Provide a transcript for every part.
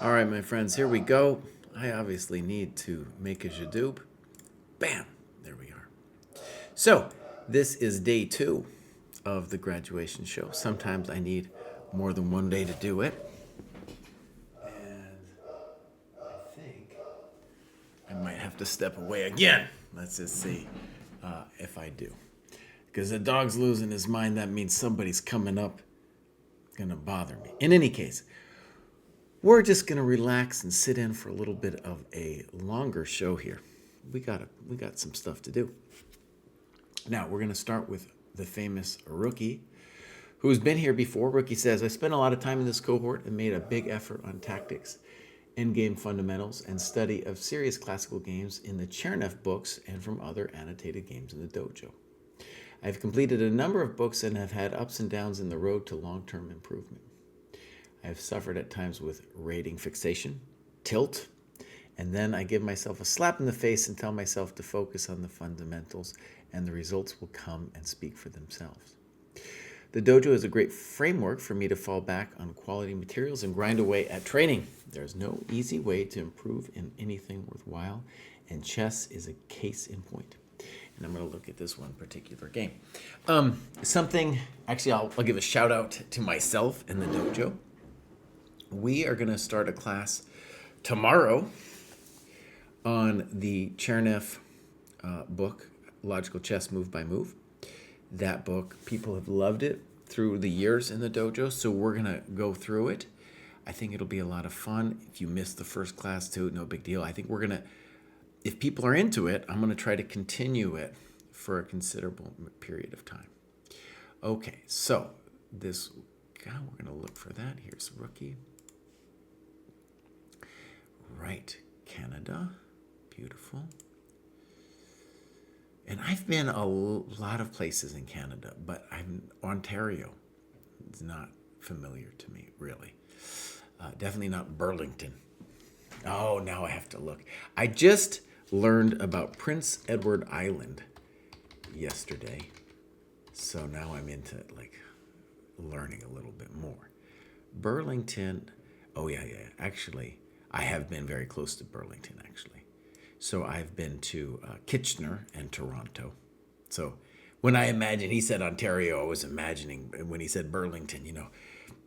All right, my friends, here we go. I obviously need to make a Jadoub. Bam! There we are. So, this is day 2 of the graduation show. Sometimes I need more than one day to do it. And I think I might have to step away again. Let's just see if I do. Because the dog's losing his mind, that means somebody's coming up, gonna bother me. In any case, we're just gonna relax and sit in for a little bit of a longer show here. We got some stuff to do. Now we're gonna start with the famous Rookie, who's been here before. Rookie says, I spent a lot of time in this cohort and made a big effort on tactics, endgame fundamentals, and study of serious classical games in the Chernev books and from other annotated games in the dojo. I've completed a number of books and have had ups and downs in the road to long-term improvement. I have suffered at times with rating fixation, tilt, and then I give myself a slap in the face and tell myself to focus on the fundamentals, and the results will come and speak for themselves. The dojo is a great framework for me to fall back on quality materials and grind away at training. There's no easy way to improve in anything worthwhile, and chess is a case in point. And I'm going to look at this one particular game. I'll give a shout out to myself and the dojo. We are going to start a class tomorrow on the Chernev book, Logical Chess Move by Move. That book, people have loved it through the years in the dojo, so we're going to go through it. I think it'll be a lot of fun. If you missed the first class too, no big deal. I think we're going to, if people are into it, I'm going to try to continue it for a considerable period of time. Okay, so we're going to look for that. Here's Rookie. Right, Canada. Beautiful. And I've been a lot of places in Canada, but Ontario is not familiar to me, really. Definitely not Burlington. Oh, now I have to look. I just learned about Prince Edward Island yesterday, so now I'm into learning a little bit more. Burlington, oh yeah. Actually, I have been very close to Burlington, actually. So I've been to Kitchener and Toronto. So when he said Ontario, I was imagining when he said Burlington,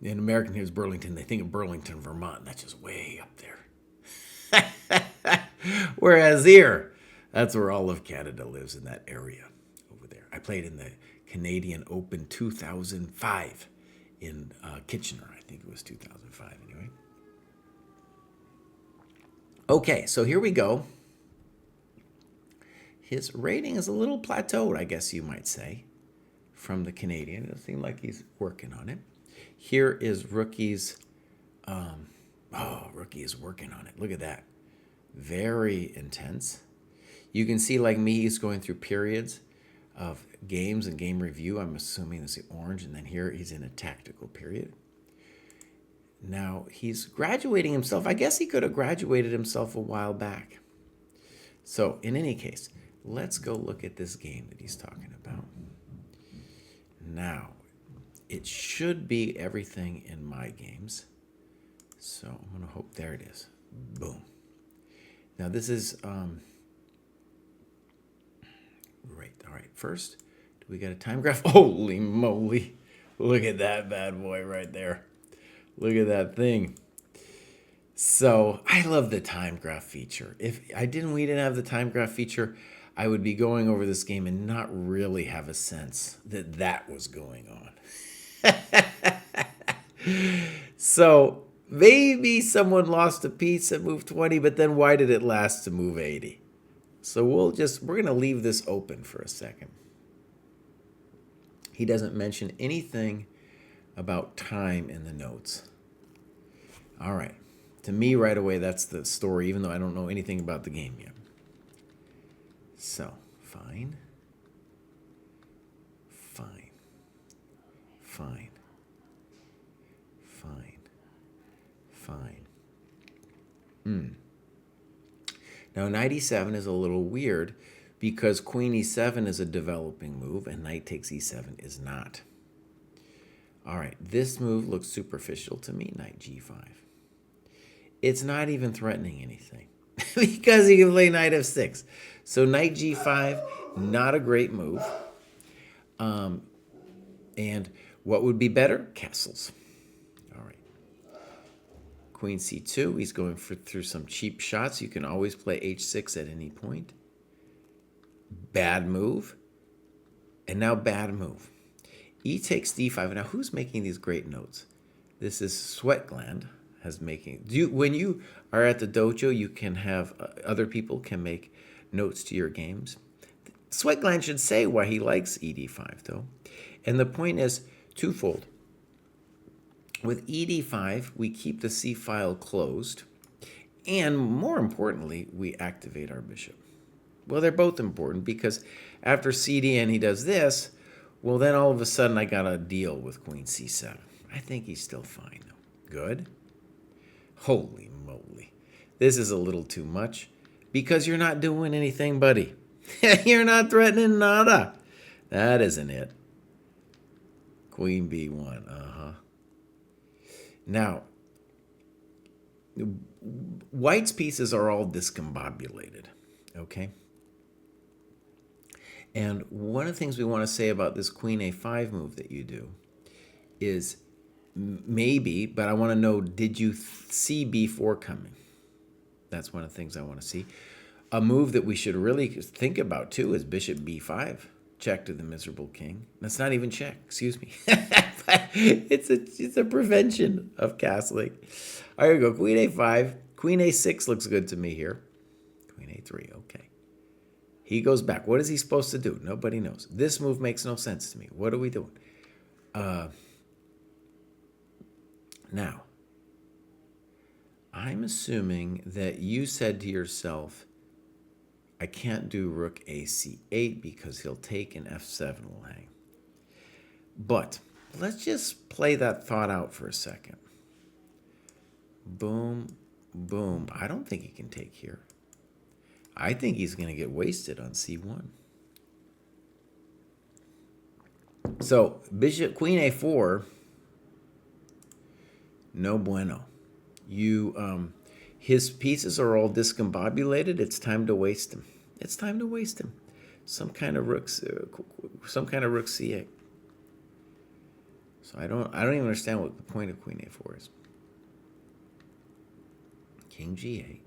in American here's Burlington, they think of Burlington, Vermont, and that's just way up there. Whereas here, that's where all of Canada lives, in that area over there. I played in the Canadian Open 2005 in Kitchener. I think it was 2005 anyway. Okay, so here we go. His rating is a little plateaued, I guess you might say, from the Canadian. It seems like he's working on it. Here is Rookie's. Rookie is working on it. Look at that. Very intense. You can see, like me, he's going through periods of games and game review. I'm assuming this is orange, and then here he's in a tactical period. Now, he's graduating himself. I guess he could have graduated himself a while back. So, in any case, let's go look at this game that he's talking about. Now, it should be everything in my games. So, I'm going to hope, there it is. Boom. Now, this is, great. All right, first, do we got a time graph? Holy moly. Look at that bad boy right there. Look at that thing. So I love the time graph feature. If we didn't have the time graph feature, I would be going over this game and not really have a sense that was going on. So maybe someone lost a piece at move 20, but then why did it last to move 80? So we're going to leave this open for a second. He doesn't mention anything about time in the notes. All right. To me, right away, that's the story, even though I don't know anything about the game yet. So, fine. Now, knight e7 is a little weird because queen e7 is a developing move and knight takes e7 is not. All right, this move looks superficial to me, knight g5. it's not even threatening anything because he can play knight f6. So knight g5, not a great move. And what would be better? Castles. All right. Queen c2, he's going through some cheap shots. You can always play h6 at any point. Bad move. And now bad move. E takes d5. Now, who's making these great notes? This is Sweatgland has making. When you are at the dojo, you can have other people can make notes to your games. Sweatgland should say why he likes ed5, though. And the point is twofold. With ed5, we keep the c file closed. And more importantly, we activate our bishop. Well, they're both important because after cd and he does this, well, then all of a sudden I got to deal with queen c7. I think he's still fine, though. Good. Holy moly. This is a little too much because you're not doing anything, buddy. You're not threatening nada. That isn't it. Queen b1. Now, white's pieces are all discombobulated, okay? And one of the things we want to say about this queen a5 move that you do is maybe, but I want to know, did you see b4 coming? That's one of the things I want to see. A move that we should really think about, too, is bishop b5. Check to the miserable king. That's not even check, excuse me. It's a prevention of castling. All right, here we go. Queen a5. Queen a6 looks good to me here. Queen a3, okay. He goes back. What is he supposed to do? Nobody knows. This move makes no sense to me. What are we doing? Now, I'm assuming that you said to yourself, I can't do rook ac8 because he'll take and f7 will hang. But let's just play that thought out for a second. Boom, boom. I don't think he can take here. I think he's going to get wasted on c1. So bishop, queen a4, no bueno. His pieces are all discombobulated. It's time to waste him. It's time to waste him. Some kind of rook c8. So I don't even understand what the point of queen a4 is. King g8.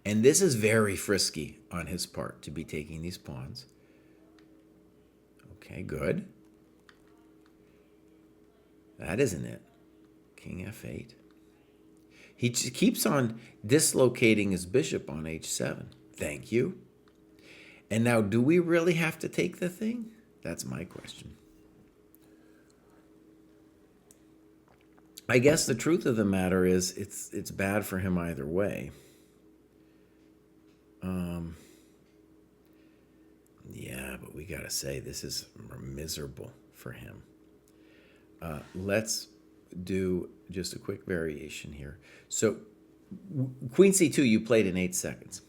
And this is very frisky on his part to be taking these pawns. Okay, good. That isn't it. King f8. He keeps on dislocating his bishop on h7. Thank you. And now, do we really have to take the thing? That's my question. I guess the truth of the matter is it's bad for him either way. Yeah, but we got to say this is miserable for him. Let's do just a quick variation here. So queen c2 you played in 8 seconds.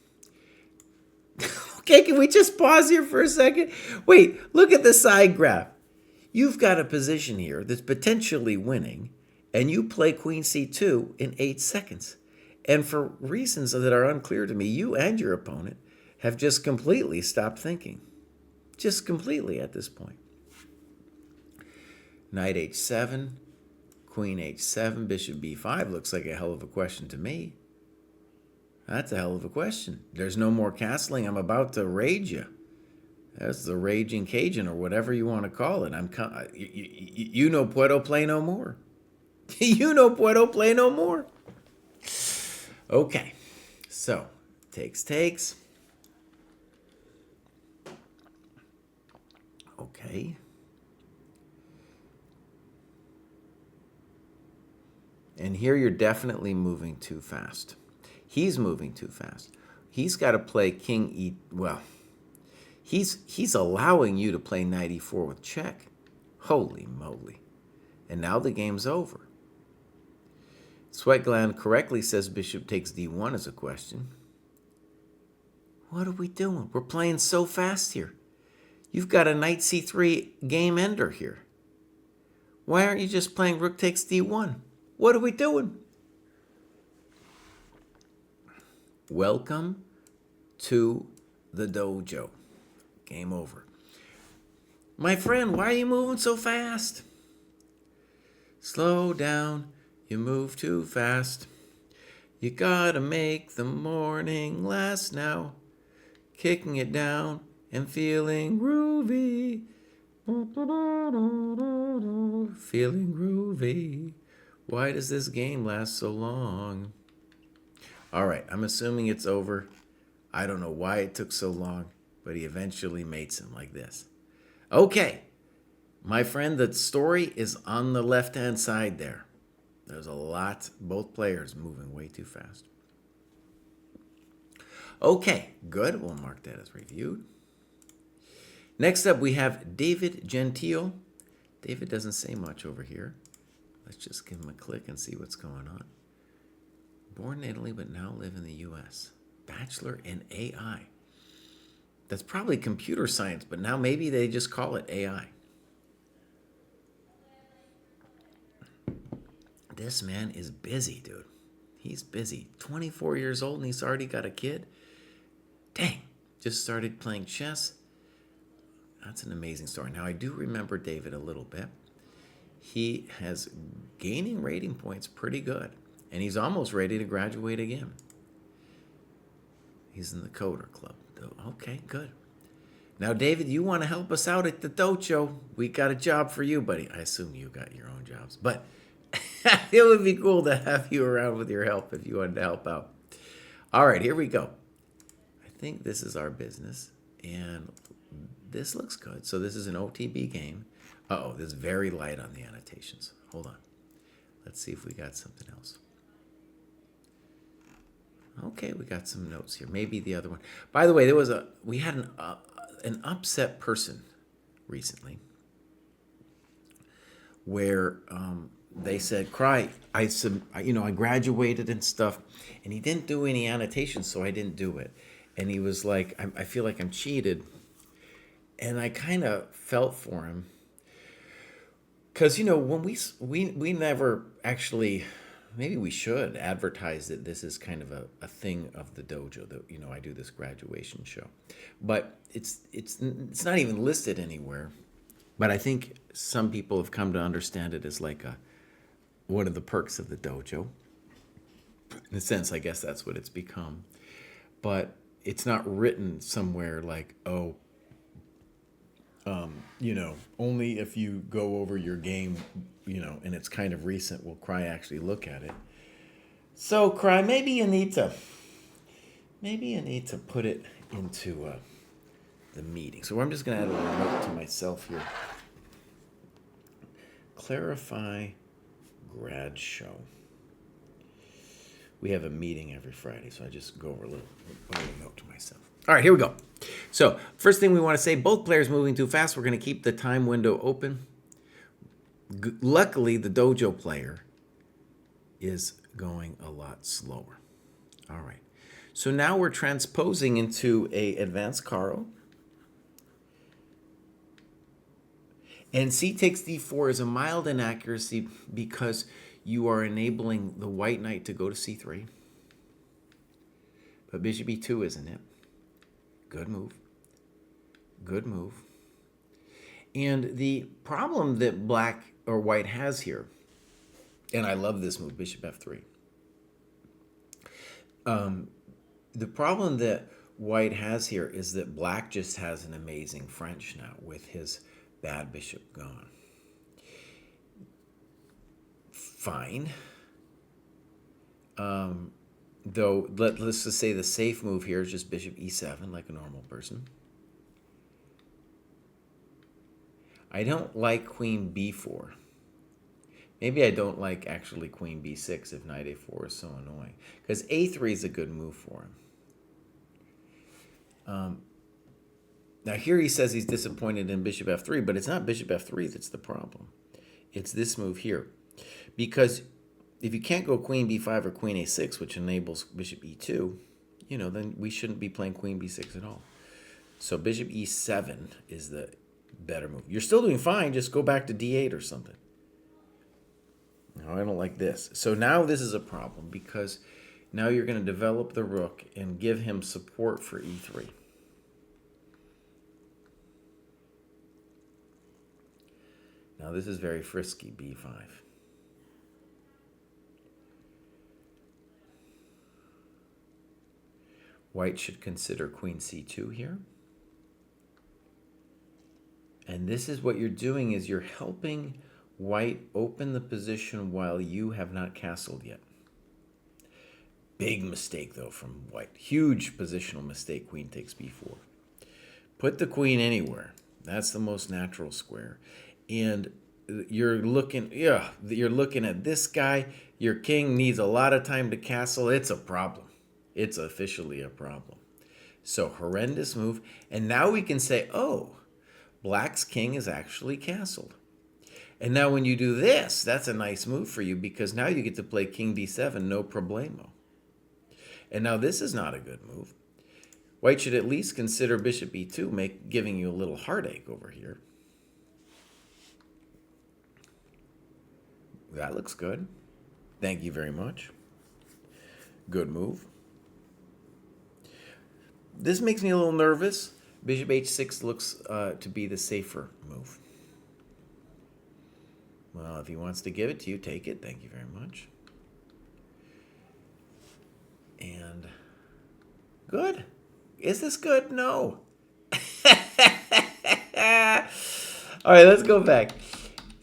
Okay, can we just pause here for a second? Wait, look at the side graph. You've got a position here that's potentially winning, and you play queen c2 in 8 seconds. And for reasons that are unclear to me, you and your opponent have just completely stopped thinking. Just completely at this point. Knight h7, queen h7, bishop b5 looks like a hell of a question to me. That's a hell of a question. There's no more castling. I'm about to rage you. That's the raging Cajun or whatever you want to call it. You no puedo play no more. You no puedo play no more. Okay, so takes. Okay. And here you're definitely moving too fast. He's moving too fast. He's got to play king e. Well, he's allowing you to play knight e4 with check. Holy moly. And now the game's over. Sweatgland correctly says bishop takes d1 as a question. What are we doing? We're playing so fast here. You've got a knight c3 game ender here. Why aren't you just playing rook takes d1? What are we doing? Welcome to the dojo. Game over. My friend, why are you moving so fast? Slow down, you move too fast. You gotta make the morning last now. Kicking it down and feeling groovy. Feeling groovy. Why does this game last so long? All right, I'm assuming it's over. I don't know why it took so long, but he eventually mates him like this. Okay, my friend, the story is on the left-hand side there. There's a lot, both players moving way too fast. Okay, good. We'll mark that as reviewed. Next up, we have David Gentile. David doesn't say much over here. Let's just give him a click and see what's going on. Born in Italy, but now live in the U.S. Bachelor in AI. That's probably computer science, but now maybe they just call it AI. This man is busy, dude. He's busy. 24 years old and he's already got a kid. Dang. Just started playing chess. That's an amazing story. Now, I do remember David a little bit. He has gaining rating points pretty good. And he's almost ready to graduate again. He's in the Coder Club. Okay, good. Now, David, you want to help us out at the dojo. We got a job for you, buddy. I assume you got your own jobs. But it would be cool to have you around with your help if you wanted to help out. All right, here we go. I think this is our business. And this looks good. So this is an OTB game. Uh-oh, this is very light on the annotations. Hold on. Let's see if we got something else. Okay, we got some notes here. Maybe the other one. By the way, we had an upset person recently where they said, Kraai, I graduated and stuff, and he didn't do any annotations, so I didn't do it. And he was like, I feel like I'm cheated. And I kind of felt for him. Because, when we never actually, maybe we should advertise that this is kind of a thing of the dojo, that, I do this graduation show. But it's not even listed anywhere. But I think some people have come to understand it as like one of the perks of the dojo. In a sense, I guess that's what it's become. But it's not written somewhere like, only if you go over your game, and it's kind of recent, will Kraai actually look at it. So, Kraai, maybe you need to put it into the meeting. So I'm just going to add a little note to myself here. Clarify grad show. We have a meeting every Friday, so I just go over a little note to myself. All right, here we go. So first thing we want to say, both players moving too fast. We're going to keep the time window open. Luckily, the dojo player is going a lot slower. All right. So now we're transposing into a advanced Karo. And C takes D4 is a mild inaccuracy because you are enabling the white knight to go to C3. But bishop E2 isn't it? Good move. Good move. And the problem that black or white has here, and I love this move, bishop F3. The problem that white has here is that black just has an amazing French now with his bad bishop gone. Fine. Though, let's just say the safe move here is just bishop E7, like a normal person. I don't like queen B4. Maybe I don't like actually queen B6 if knight A4 is so annoying. Because A3 is a good move for him. Now here he says he's disappointed in bishop F3, but it's not bishop F3 that's the problem. It's this move here. Because if you can't go queen B5 or queen A6, which enables bishop E2, then we shouldn't be playing queen B6 at all. So bishop E7 is the better move. You're still doing fine, just go back to D8 or something. No, I don't like this. So now this is a problem because Now you're going to develop the rook and give him support for e3. Now this is very frisky, b5. White should consider queen c2 here. And this is what you're doing, is you're helping white open the position while you have not castled yet. Big mistake, though, from white. Huge positional mistake, queen takes b4. Put the queen anywhere. That's the most natural square. And you're looking at this guy. Your king needs a lot of time to castle. It's a problem. It's officially a problem. So horrendous move. And now we can say, oh, black's king is actually castled. And now when you do this, that's a nice move for you, because now you get to play king d7, no problemo. And now this is not a good move. White should at least consider bishop e2, giving you a little heartache over here. That looks good. Thank you very much. Good move. This makes me a little nervous. Bishop h6 looks to be the safer move. Well, if he wants to give it to you, take it. Thank you very much. And good. Is this good? No. All right, let's go back.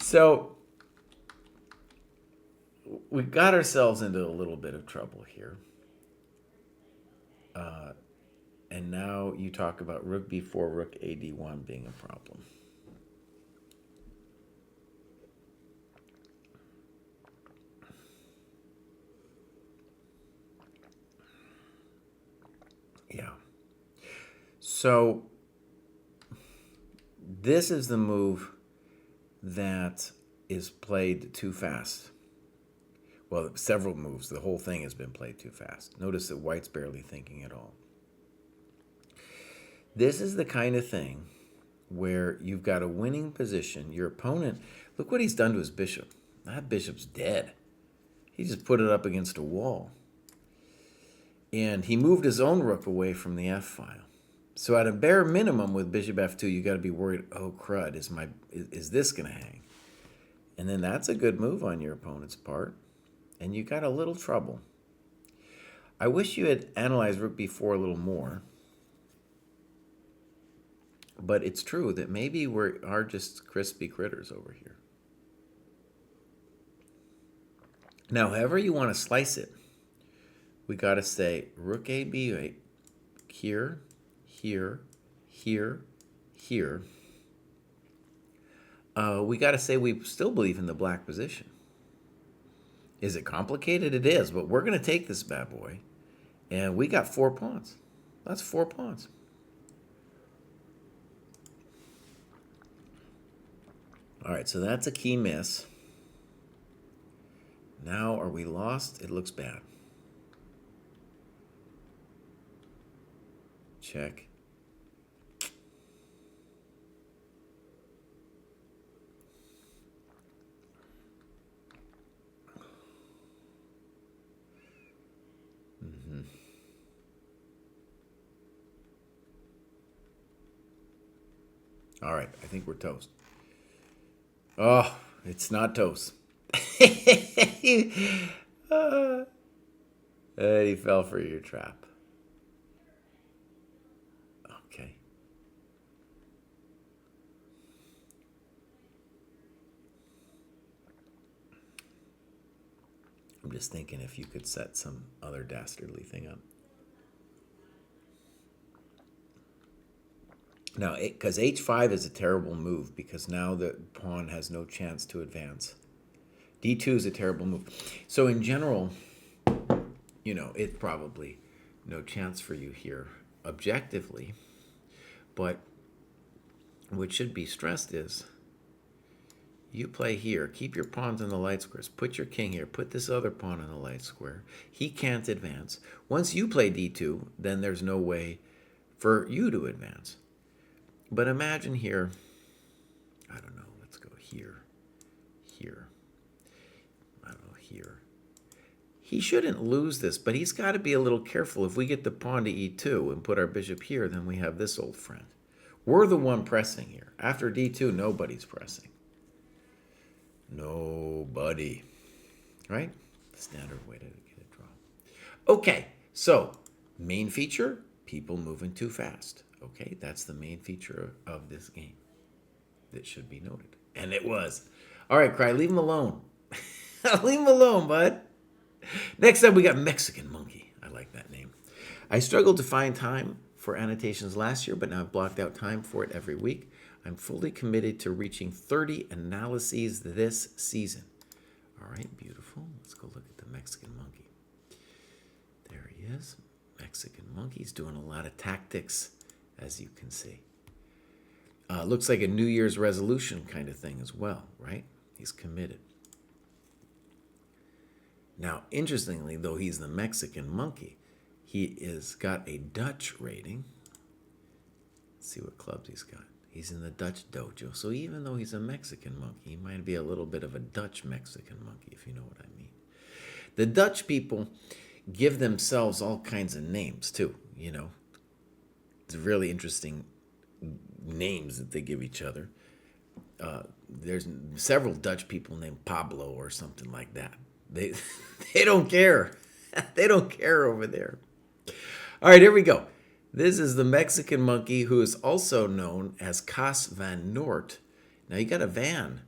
So we got ourselves into a little bit of trouble here. And now you talk about rook b4, rook ad1 being a problem. Yeah. So this is the move that is played too fast. Well, several moves. The whole thing has been played too fast. Notice that white's barely thinking at all. This is the kind of thing where you've got a winning position. Your opponent, look what he's done to his bishop. That bishop's dead. He just put it up against a wall. And he moved his own rook away from the f-file. So at a bare minimum with bishop f2, you got to be worried, oh crud, is this going to hang? And then that's a good move on your opponent's part. And you got a little trouble. I wish you had analyzed rook b4 a little more. But it's true that maybe we are just crispy critters over here. Now, however you want to slice it, we got to say rook a b8 here, here, here, here. We got to say we still believe in the black position. Is it complicated? It is, but we're going to take this bad boy. And we got 4 pawns. That's 4 pawns. All right, so that's a key miss. Now, are we lost? It looks bad. Check. All right, I think we're toast. Oh, it's not toast. And he fell for your trap. Okay. I'm just thinking if you could set some other dastardly thing up. Now, because h5 is a terrible move, because now the pawn has no chance to advance. d2 is a terrible move. So in general, you know, it's probably no chance for you here objectively. But what should be stressed is you play here. Keep your pawns in the light squares. Put your king here. Put this other pawn in the light square. He can't advance. Once you play d2, then there's no way for you to advance. But imagine here, I don't know, let's go here, here, I don't know, here. he shouldn't lose this, but he's got to be a little careful. If we get the pawn to e2 and put our bishop here, then we have this old friend. We're the one pressing here. After d2, nobody's pressing. Nobody. Right? Standard way to get a draw. Okay, so main feature, people moving too fast. Okay, that's the main feature of this game that should be noted. And it was. All right, Kraai, leave him alone. Leave him alone, bud. Next up, we got Mexican Monkey. I like that name. I struggled to find time for annotations last year, but now I've blocked out time for it every week. I'm fully committed to reaching 30 analyses this season. All right, beautiful. Let's go look at the Mexican Monkey. There he is. Mexican Monkey. He's doing a lot of tactics, as you can see. Looks like a New Year's resolution kind of thing as well, right? He's committed. Now, interestingly, though he's the Mexican Monkey, he is got a Dutch rating. Let's see what clubs he's got. He's in the Dutch dojo. So even though he's a Mexican monkey, he might be a little bit of a Dutch Mexican monkey, if you know what I mean. The Dutch people give themselves all kinds of names, too, you know. It's really interesting names that they give each other. There's several Dutch people named Pablo or something like that. They don't care. They don't care over there. All right, here we go. This is the Mexican monkey who is also known as Cas van Noort. Now, you got a van.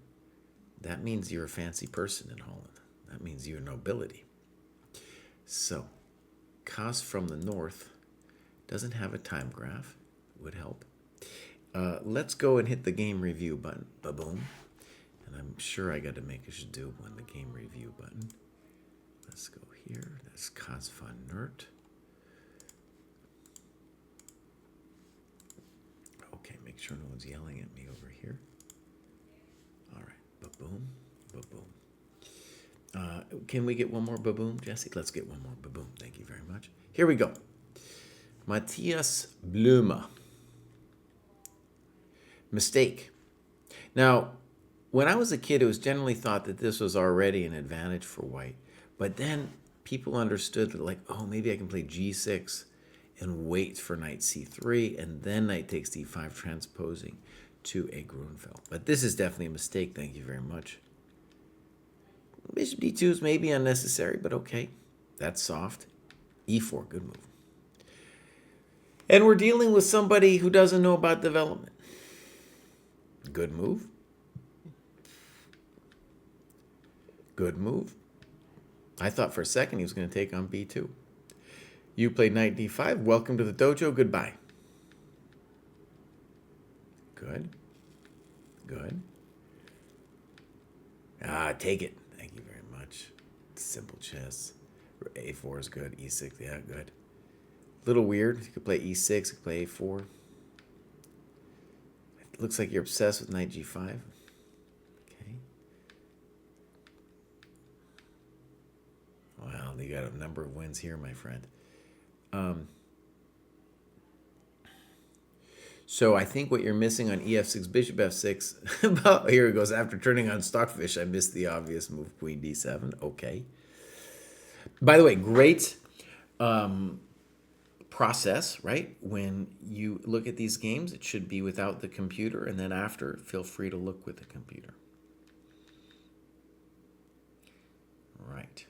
That means you're a fancy person in Holland. That means you're nobility. So, Cas from the north doesn't have a time graph. Would help. Let's go and hit the game review button. Ba-boom. And I'm sure I got to make a shadoob on the game review button. Let's go here. That's Cas van Noort. Okay, make sure no one's yelling at me over here. All right, ba-boom, ba-boom. Can we get one more ba-boom, Jesse? Let's get one more ba-boom. Thank you very much. Here we go. Matthias Blume. Mistake. Now, when I was a kid, it was generally thought that this was already an advantage for white. But then people understood that, like, oh, maybe I can play g6 and wait for knight c3, and then knight takes d5, transposing to a Grunfeld. But this is definitely a mistake. Thank you very much. Bishop d2 is maybe unnecessary, but okay. That's soft. e4, good move. And we're dealing with somebody who doesn't know about development. Good move. Good move. I thought for a second he was going to take on b2. You played knight d5. Welcome to the dojo. Goodbye. Good. Good. Take it. Thank you very much. Simple chess. a4 is good. e6, yeah, good. Little weird. You could play e6. You could play a4. It looks like you're obsessed with knight g5. Okay. Well, you got a number of wins here, my friend. So I think what you're missing on ef6, bishop f6, here it goes. After turning on Stockfish, I missed the obvious move, queen d7. Okay. By the way, great process, right? When you look at these games, it should be without the computer, and then after, feel free to look with the computer. Right.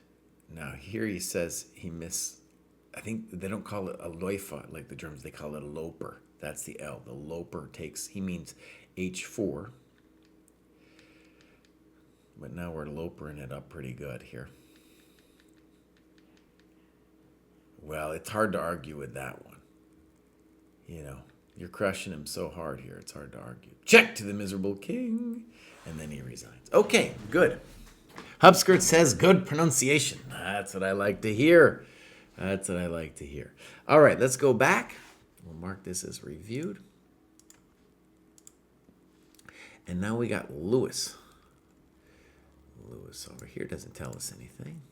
Now, here he says he missed. I think they don't call it a Läufer like the Germans. They call it a Loper. That's the L. The Loper takes, he means h4. But now we're Lopering it up pretty good here. Well, it's hard to argue with that one. You know, you're crushing him so hard here, it's hard to argue. Check to the miserable king. And then he resigns. Okay, good. Hubskirt says good pronunciation. That's what I like to hear. That's what I like to hear. All right, let's go back. We'll mark this as reviewed. And now we got Lewis. Lewis over here doesn't tell us anything.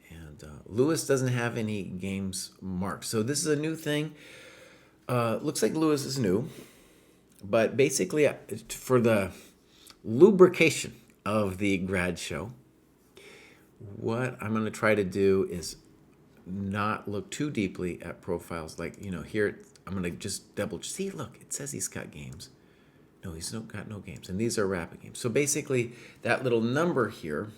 And Lewis doesn't have any games marked. So this is a new thing. Looks like Lewis is new. But basically, for the lubrication of the grad show, what I'm going to try to do is not look too deeply at profiles. Like, here, I'm going to just double see. Look, it says he's got games. No, he's got no games. And these are rapid games. So basically, that little number here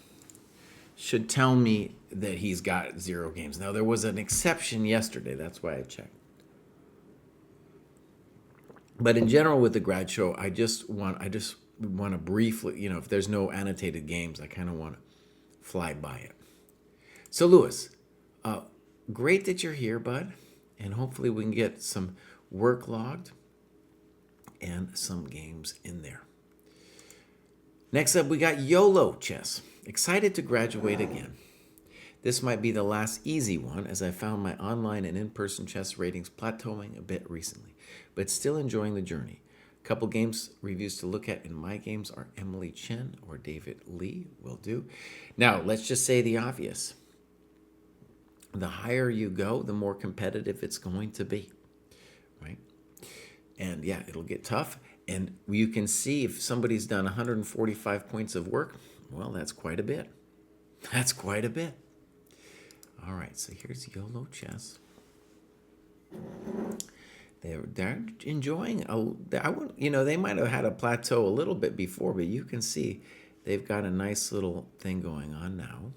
should tell me that he's got 0 games. Now, there was an exception yesterday. That's why I checked. But in general, with the grad show, I just want to briefly, if there's no annotated games, I kind of want to fly by it. So, Lewis, great that you're here, bud, and hopefully we can get some work logged and some games in there. Next up, we got YOLO Chess. Excited to graduate again. This might be the last easy one, as I found my online and in-person chess ratings plateauing a bit recently, but still enjoying the journey. A couple games reviews to look at in my games are Emily Chen or David Lee. Will do. Now, let's just say the obvious. The higher you go, the more competitive it's going to be, right? And yeah, it'll get tough. And you can see if somebody's done 145 points of work, well, that's quite a bit. That's quite a bit. All right, so here's YOLO Chess. They're enjoying. They might have had a plateau a little bit before, but you can see they've got a nice little thing going on now.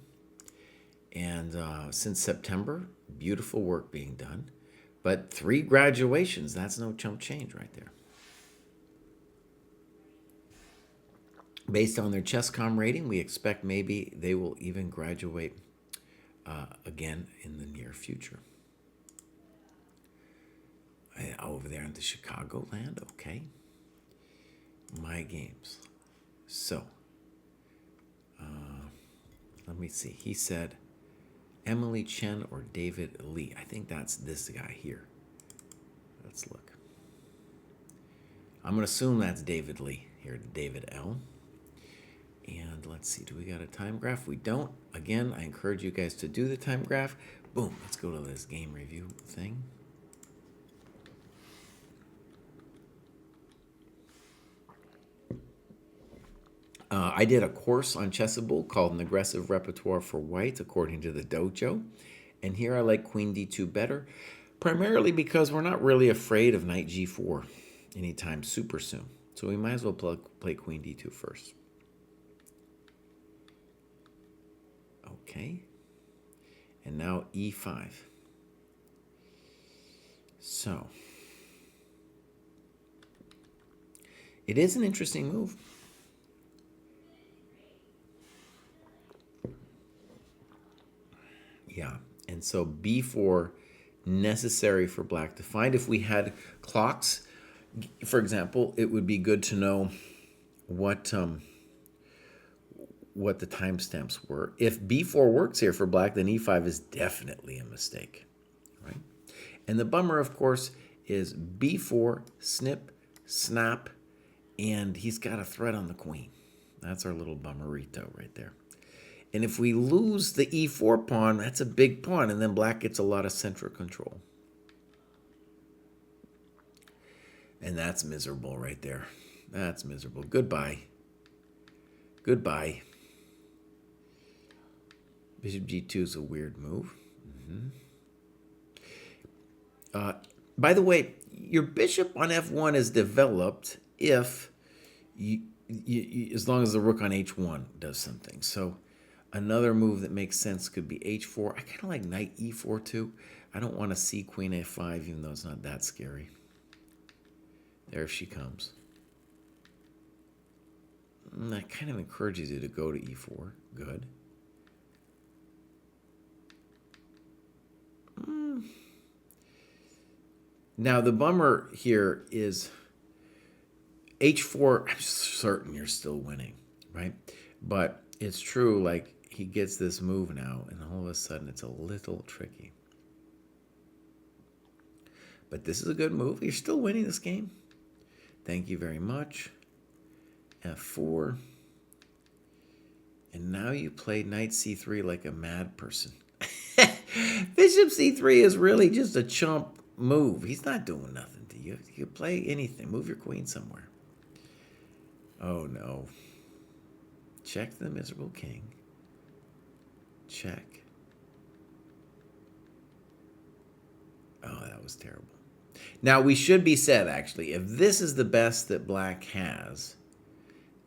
And since September, beautiful work being done. But 3 graduations, that's no chump change right there. Based on their ChessCom rating, we expect maybe they will even graduate again in the near future. Over there in the Chicagoland, okay. My games. So, let me see. He said Emily Chen or David Lee. I think that's this guy here. Let's look. I'm going to assume that's David Lee here, David L. And let's see, do we got a time graph? We don't. Again, I encourage you guys to do the time graph. Boom, let's go to this game review thing. I did a course on Chessable called An Aggressive Repertoire for White, according to the dojo. And here I like Queen D2 better, primarily because we're not really afraid of Knight G4 anytime super soon. So we might as well play Queen D2 first. Okay. And now E5. So, it is an interesting move. Yeah, and so B4 necessary for black to find. If we had clocks, for example, it would be good to know what the timestamps were. If B4 works here for black, then E5 is definitely a mistake, right? And the bummer, of course, is B4, snip, snap, and he's got a threat on the queen. That's our little bummerito right there. And if we lose the E4 pawn, that's a big pawn, and then black gets a lot of central control. And that's miserable right there. That's miserable. Goodbye. Goodbye. Bishop G2 is a weird move. By the way, your bishop on F1 is developed if as long as the rook on H1 does something. So another move that makes sense could be H4. I kind of like Knight E4 too. I don't want to see Queen A5, even though it's not that scary. There she comes. That kind of encourages you to go to E4. Good. Now the bummer here is H4. I'm certain you're still winning, right? But it's true, like he gets this move now, and all of a sudden it's a little tricky. But this is a good move. You're still winning this game. Thank you very much. F4. And now you play Knight C3 like a mad person. Bishop C3 is really just a chump move. He's not doing nothing to you. You can play anything. Move your queen somewhere. Oh, no. Check the miserable king. check. Oh, that was terrible. Now, we should be said, actually, if this is the best that black has,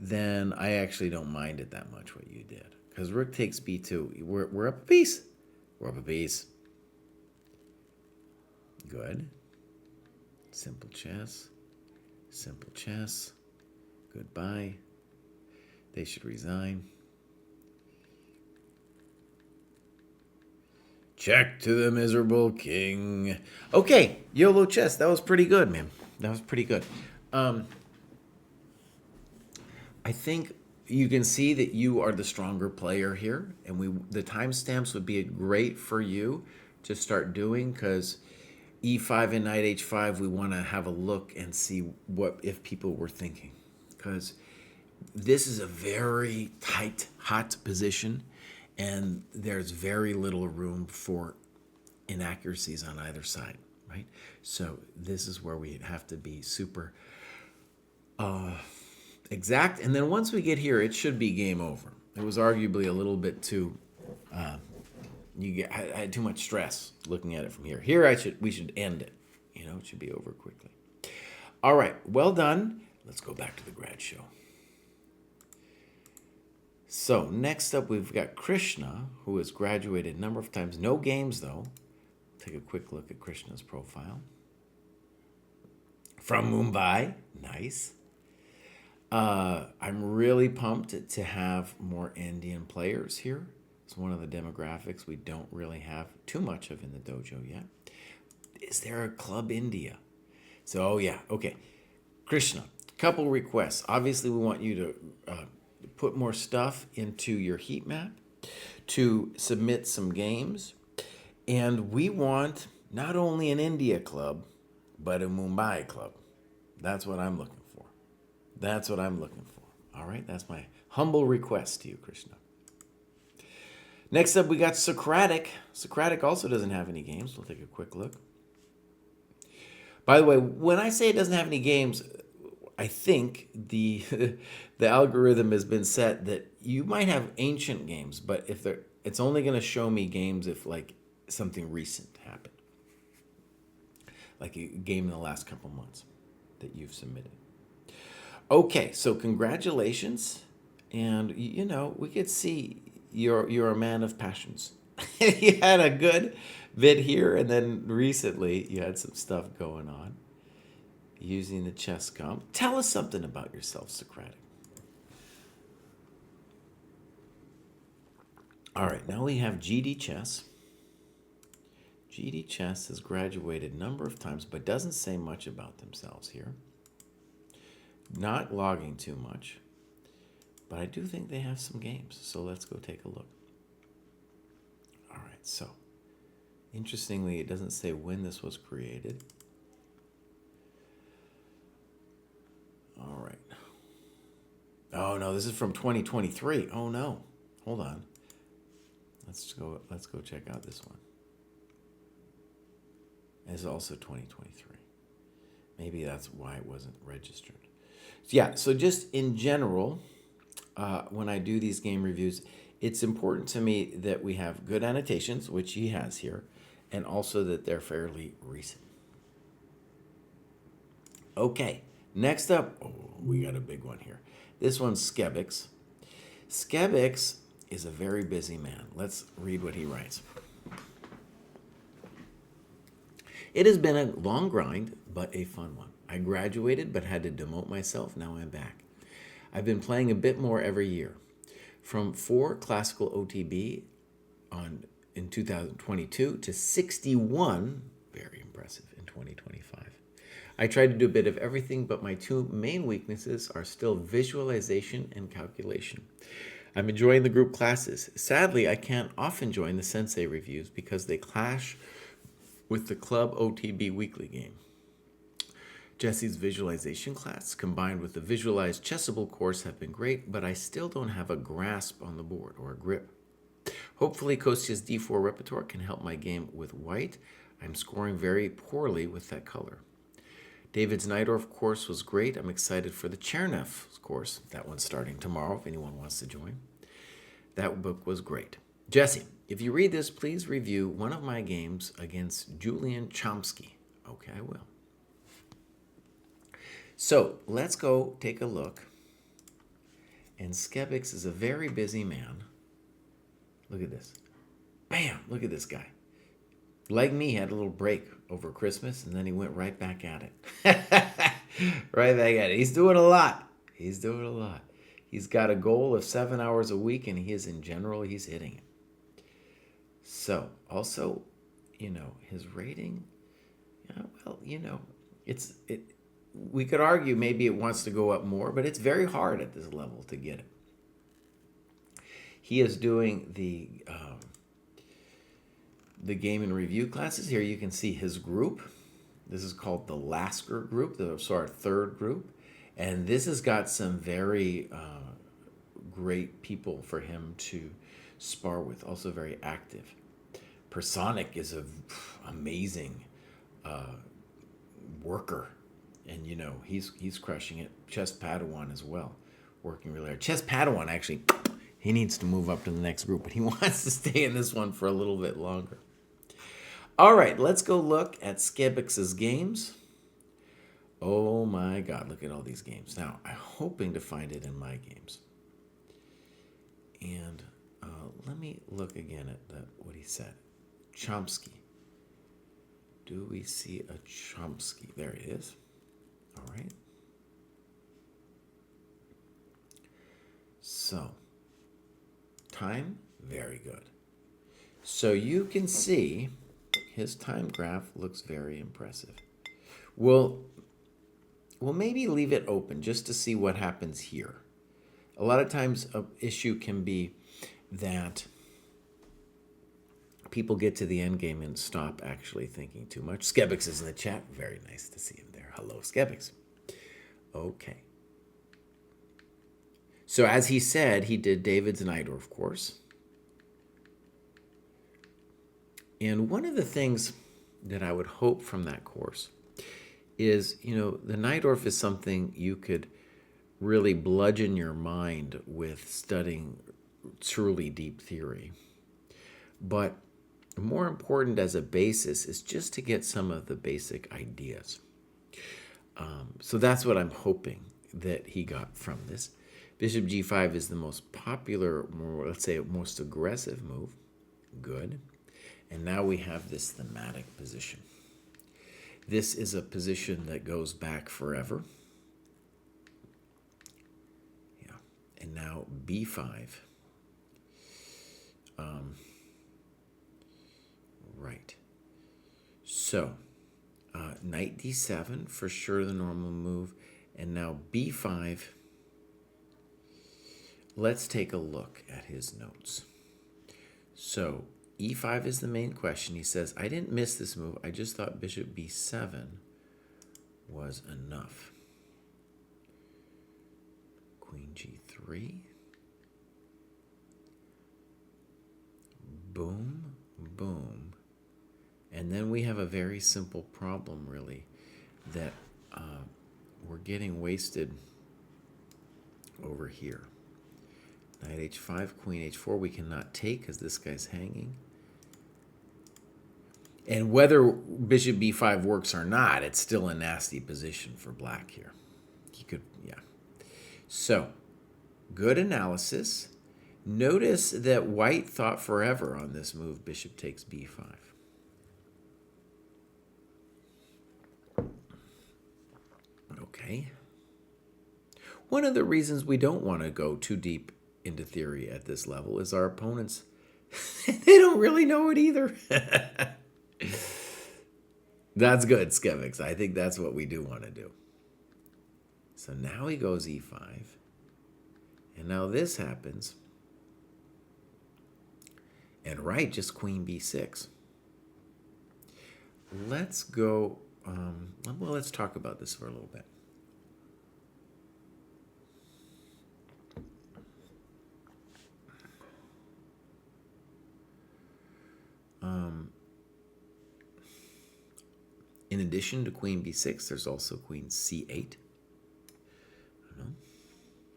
then I actually don't mind it that much what you did. Because rook takes b2. We're up a piece. We're up a piece. Good. Simple chess. Simple chess. Goodbye. They should resign. Check to the miserable king. Okay, YOLO chess. That was pretty good, man. That was pretty good. I think you can see that you are the stronger player here, and the timestamps would be great for you to start doing, because e5 and knight h5, we want to have a look and see what if people were thinking, because this is a very tight, hot position, and there's very little room for inaccuracies on either side, right? So this is where we have to be super exact. And then once we get here, it should be game over. It was arguably a little bit too, I had too much stress looking at it from here. Here, we should end it. You know, it should be over quickly. All right, well done. Let's go back to the grad show. So next up, we've got Krishna, who has graduated a number of times. No games, though. Take a quick look at Krishna's profile. From Mumbai. Nice. I'm really pumped to have more Indian players here. It's one of the demographics we don't really have too much of in the dojo yet. Is there a Club India? So, oh yeah, okay. Krishna, couple requests. Obviously, we want you to put more stuff into your heat map, to submit some games, and we want not only an India club, but a Mumbai club. That's what I'm looking for. That's what I'm looking for. All right, that's my humble request to you, Krishna. Next up, we got Socratic. Socratic also doesn't have any games. We'll take a quick look. By the way, when I say it doesn't have any games, I think the the algorithm has been set that you might have ancient games, but if it's only going to show me games if like something recent happened, like a game in the last couple months that you've submitted. Okay, so congratulations, and you know we could see you're a man of passions. You had a good bit here, and then recently you had some stuff going on using the chess comp. Tell us something about yourself, Socratic. All right, now we have GD Chess. GD Chess has graduated a number of times, but doesn't say much about themselves here. Not logging too much, but I do think they have some games, so let's go take a look. All right, so interestingly, it doesn't say when this was created. All right. Oh no, this is from 2023. Oh no. Hold on. Let's go check out this one. It's also 2023. Maybe that's why it wasn't registered. Yeah, so just in general, when I do these game reviews, it's important to me that we have good annotations, which he has here, and also that they're fairly recent. Okay, next up, oh, we got a big one here. This one's Skebix. Skebix is a very busy man. Let's read what he writes. It has been a long grind, but a fun one. I graduated but had to demote myself. Now I'm back. I've been playing a bit more every year. From 4 classical OTB in 2022 to 61, very impressive, in 2025. I tried to do a bit of everything, but my 2 main weaknesses are still visualization and calculation. I'm enjoying the group classes. Sadly, I can't often join the Sensei reviews because they clash with the Club OTB weekly game. Jesse's visualization class combined with the Visualized Chessable course have been great, but I still don't have a grasp on the board or a grip. Hopefully Kostya's d4 repertoire can help my game with white. I'm scoring very poorly with that color. David's Najdorf course was great. I'm excited for the Chernev course. That one's starting tomorrow if anyone wants to join. That book was great. Jesse, if you read this, please review one of my games against Julian Chomsky. Okay, I will. So let's go take a look. And Skebix is a very busy man. Look at this. Bam! Look at this guy. Like me, had a little break over Christmas, and then he went right back at it. Right back at it. He's doing a lot. He's doing a lot. He's got a goal of 7 hours a week, and he is, in general, he's hitting it. So, also, his rating, well, we could argue maybe it wants to go up more, but it's very hard at this level to get it. He is doing the game and review classes. Here you can see his group. This is called the Lasker group, our third group. And this has got some very great people for him to spar with, also very active. Personic is an amazing worker. And, he's crushing it. Chess Padawan as well, working really hard. Chess Padawan, actually, he needs to move up to the next group, but he wants to stay in this one for a little bit longer. All right, let's go look at Skebix's games. Oh my God, look at all these games. Now, I'm hoping to find it in my games. And let me look again at what he said. Chomsky. Do we see a Chomsky? There it is. All right. So, time, very good. So you can see his time graph looks very impressive. We'll maybe leave it open just to see what happens here. A lot of times an issue can be that people get to the end game and stop actually thinking too much. Skebix is in the chat. Very nice to see him there. Hello, Skebix. Okay. So as he said, he did David's Najdorf course. And one of the things that I would hope from that course is, the Najdorf is something you could really bludgeon your mind with studying truly deep theory. But more important as a basis is just to get some of the basic ideas. So that's what I'm hoping that he got from this. Bishop g5 is the most popular, let's say, most aggressive move. Good. And now we have this thematic position. This is a position that goes back forever. Yeah. And now b5. Right. So, knight d7, for sure the normal move. And now b5. Let's take a look at his notes. So, e5 is the main question. He says, I didn't miss this move. I just thought bishop b7 was enough. Queen g3. Boom, boom. And then we have a very simple problem, really, that we're getting wasted over here. Knight h5, queen h4, we cannot take because this guy's hanging. And whether bishop b5 works or not, it's still a nasty position for black here. He could, yeah. So, good analysis. Notice that white thought forever on this move, bishop takes b5. Okay. One of the reasons we don't want to go too deep into theory at this level is our opponents, they don't really know it either. That's good, Skevix. I think that's what we do want to do. So now he goes e5. And now this happens. And right, just queen b6. Let's go, well, let's talk about this for a little bit. In addition to queen b6, there's also queen c8.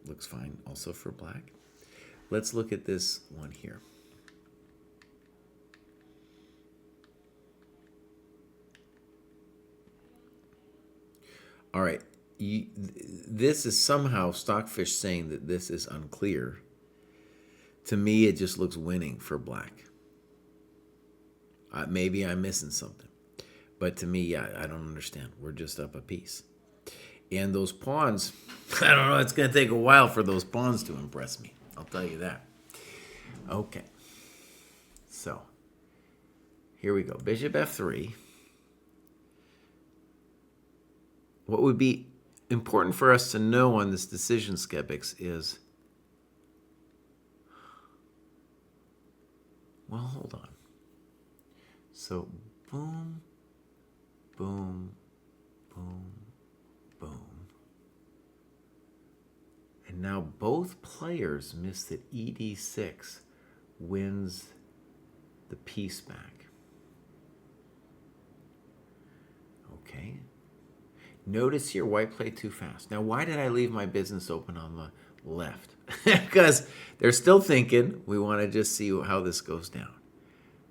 Looks fine also for black. Let's look at this one here. All right. This is somehow Stockfish saying that this is unclear. To me, it just looks winning for black. Maybe I'm missing something. But to me, yeah, I don't understand. We're just up a piece. And those pawns, I don't know, it's going to take a while for those pawns to impress me. I'll tell you that. Okay. So, here we go. Bishop f3. What would be important for us to know on this decision, skeptics, is, well, hold on. So, boom, boom, boom, boom. And now both players miss that ed6 wins the piece back. Okay. Notice here, white played too fast. Now, why did I leave my business open on the left? Because they're still thinking, we want to just see how this goes down.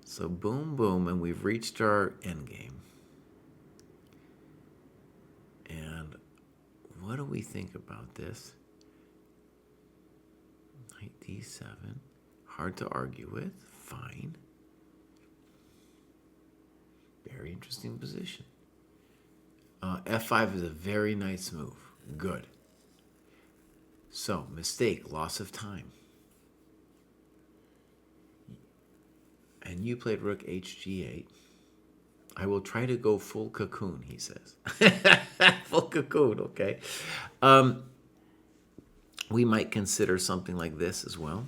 So boom, boom, and we've reached our end game. And what do we think about this? Knight d7. Hard to argue with. Fine. Very interesting position. F5 is a very nice move. Good. So, mistake, loss of time. And you played rook hg8. I will try to go full cocoon, he says. Full cocoon, okay. We might consider something like this as well.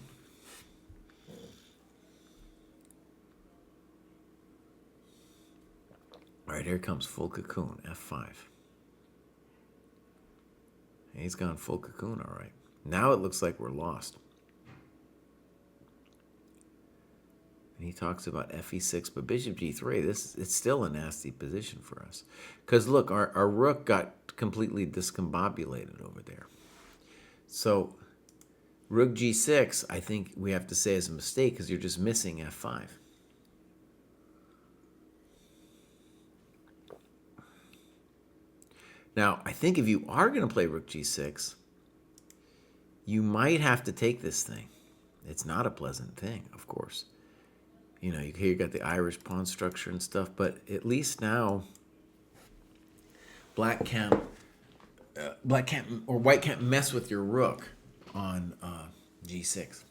All right, here comes full cocoon, f5. And he's gone full cocoon, all right. Now it looks like we're lost. And he talks about fe6, but bishop g3, it's still a nasty position for us. Because look, our rook got completely discombobulated over there. So rook g6, I think we have to say is a mistake because you're just missing f5. Now, I think if you are going to play rook g6, you might have to take this thing. It's not a pleasant thing, of course. You know, you got the Irish pawn structure and stuff, but at least now white can't mess with your rook on g6.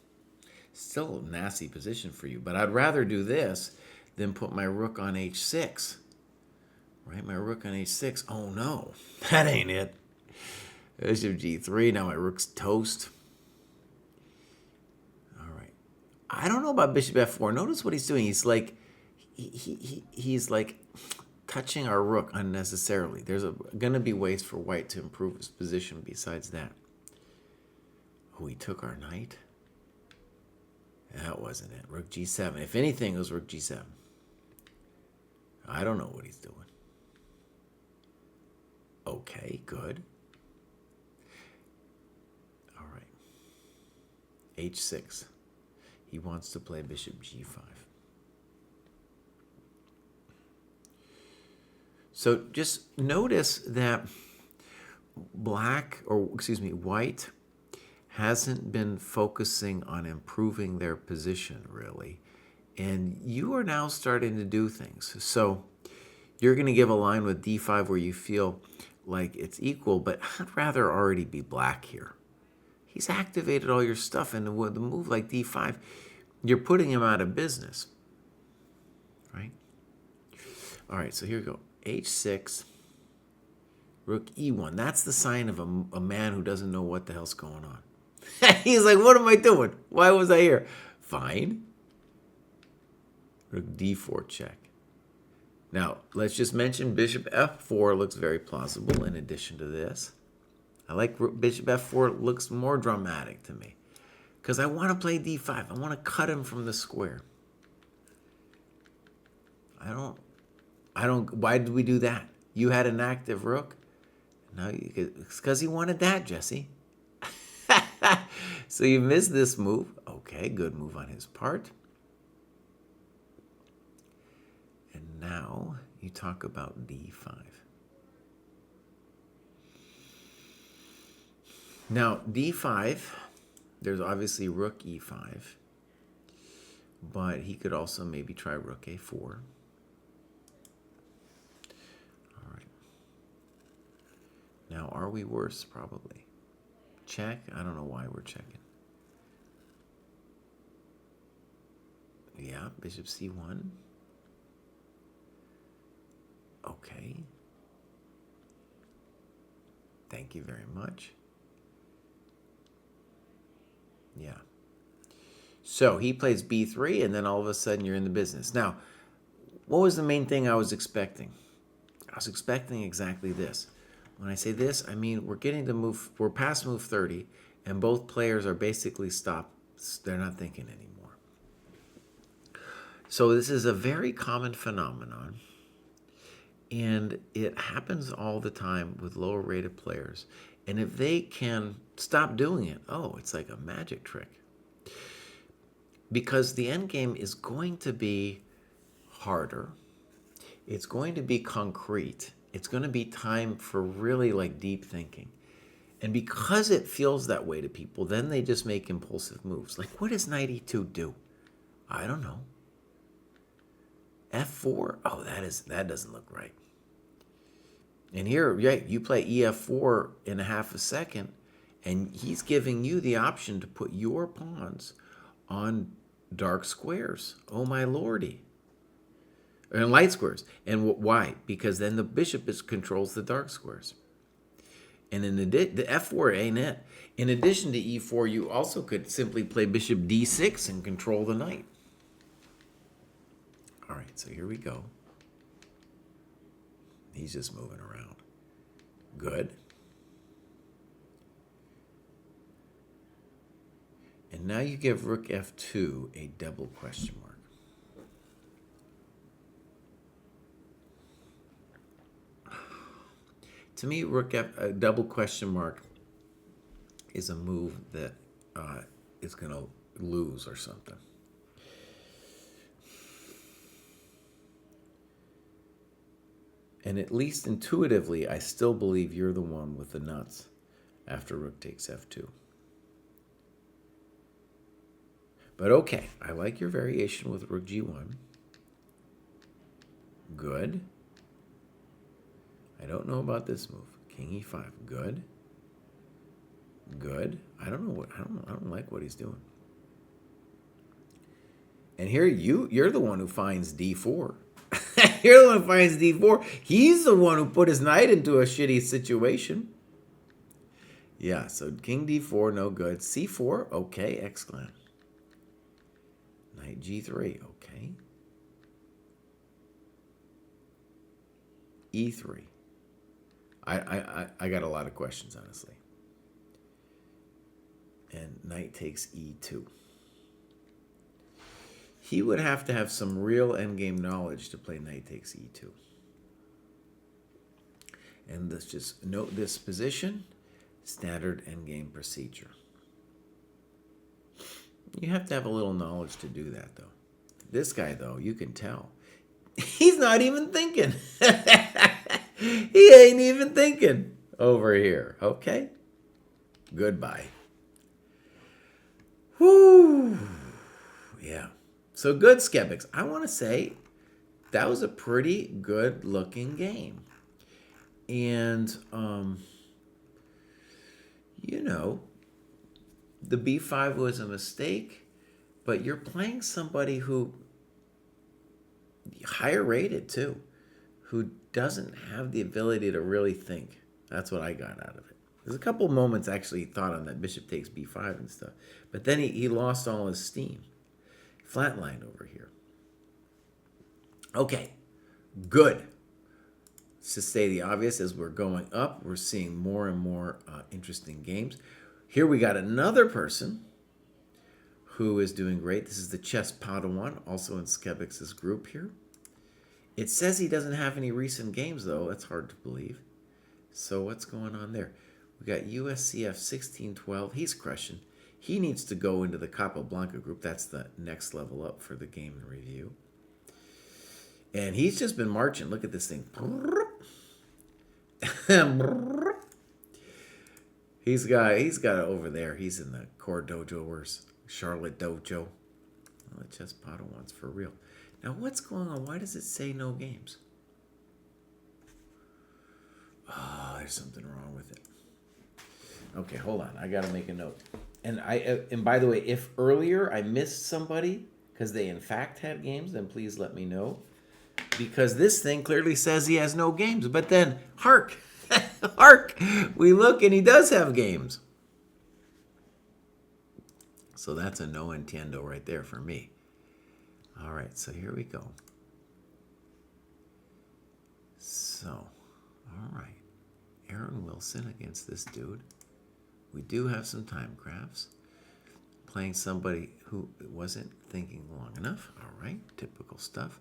Still a nasty position for you, but I'd rather do this than put my rook on h6. Right, my rook on h6. Oh no, that ain't it. Bishop g3. Now my rook's toast. All right. I don't know about bishop f4. Notice what he's doing. He's like, he's like touching our rook unnecessarily. There's gonna be ways for white to improve his position besides that. Oh, he took our knight. That wasn't it. Rook g7. If anything, it was rook g7. I don't know what he's doing. Okay, good. All right. h6. He wants to play bishop g5. So just notice that white hasn't been focusing on improving their position, really. And you are now starting to do things. So you're going to give a line with d5 where you feel like it's equal, but I'd rather already be black here. He's activated all your stuff, and with a move like d5, you're putting him out of business, right? All right, so here we go. h6, rook e1. That's the sign of a man who doesn't know what the hell's going on. He's like, what am I doing? Why was I here? Fine. Rook d4 check. Now, let's just mention bishop f4 looks very plausible in addition to this. I like bishop f4. It looks more dramatic to me because I want to play d5. I want to cut him from the square. I don't, why did we do that? You had an active rook. Now it's because he wanted that, Jesse. So you missed this move. Okay, good move on his part. And now you talk about d5. Now, d5, there's obviously rook e5, but he could also maybe try rook a4. All right. Now, are we worse? Probably. Check. I don't know why we're checking. Yeah, bishop c1. Okay. Thank you very much. Yeah. So he plays b3, and then all of a sudden you're in the business. Now, what was the main thing I was expecting? I was expecting exactly this. When I say this, I mean we're past move 30, and both players are basically stopped. They're not thinking anymore. So this is a very common phenomenon, and it happens all the time with lower rated players. And if they can stop doing it, oh, it's like a magic trick. Because the end game is going to be harder. It's going to be concrete. It's going to be time for really like deep thinking. And because it feels that way to people, then they just make impulsive moves. Like, what does knight e2 do? I don't know. f4? Oh, that doesn't look right. And here, yeah, you play ef4 in a half a second, and he's giving you the option to put your pawns on dark squares. Oh, my lordy. And light squares. And why? Because then the bishop controls the dark squares. And in the f4 ain't it. In addition to e4, you also could simply play bishop d6 and control the knight. All right, so here we go. He's just moving around. Good. And now you give rook f2 a double question mark. To me, rook f a double question mark is a move that is going to lose or something. And at least intuitively, I still believe you're the one with the nuts after rook takes f2. But okay, I like your variation with rook g1. Good. I don't know about this move. King e5. Good. Good. I don't like what he's doing. And here you're the one who finds d4. You're the one who finds d4. He's the one who put his knight into a shitty situation. Yeah, so king d4, no good. c4, okay, exclamation. Knight g3, okay. e3. I got a lot of questions, honestly. And knight takes e2. He would have to have some real endgame knowledge to play knight takes e2. And let's just note this position, standard endgame procedure. You have to have a little knowledge to do that, though. This guy, though, you can tell. He's not even thinking. He ain't even thinking over here. Okay? Goodbye. Whoo. Yeah. So good, skeptics. I want to say that was a pretty good looking game. And, you know, the b5 was a mistake, but you're playing somebody who higher rated too, who doesn't have the ability to really think. That's what I got out of it. There's a couple moments actually he thought on that bishop takes b5 and stuff, but then he lost all his steam. Flatlined over here. Okay, good. To say the obvious, as we're going up, we're seeing more and more interesting games. Here we got another person who is doing great. This is the Chess Padawan, also in Skebix's group here. It says he doesn't have any recent games, though. That's hard to believe. So what's going on there? We got USCF 1612. He's crushing. He needs to go into the Capablanca group. That's the next level up for the game in review. And he's just been marching. Look at this thing. He's got it over there. He's in the core dojo or Charlotte dojo. Well, the chess Padawans for real. Now what's going on? Why does it say no games? Oh, there's something wrong with it. Okay, hold on. I gotta make a note. And by the way, if earlier I missed somebody because they in fact had games, then please let me know. Because this thing clearly says he has no games. But then, hark, hark, we look and he does have games. So that's a no entiendo right there for me. All right, so here we go. So, all right. Aaron Wilson against this dude. We do have some time crafts. Playing somebody who wasn't thinking long enough. All right, typical stuff.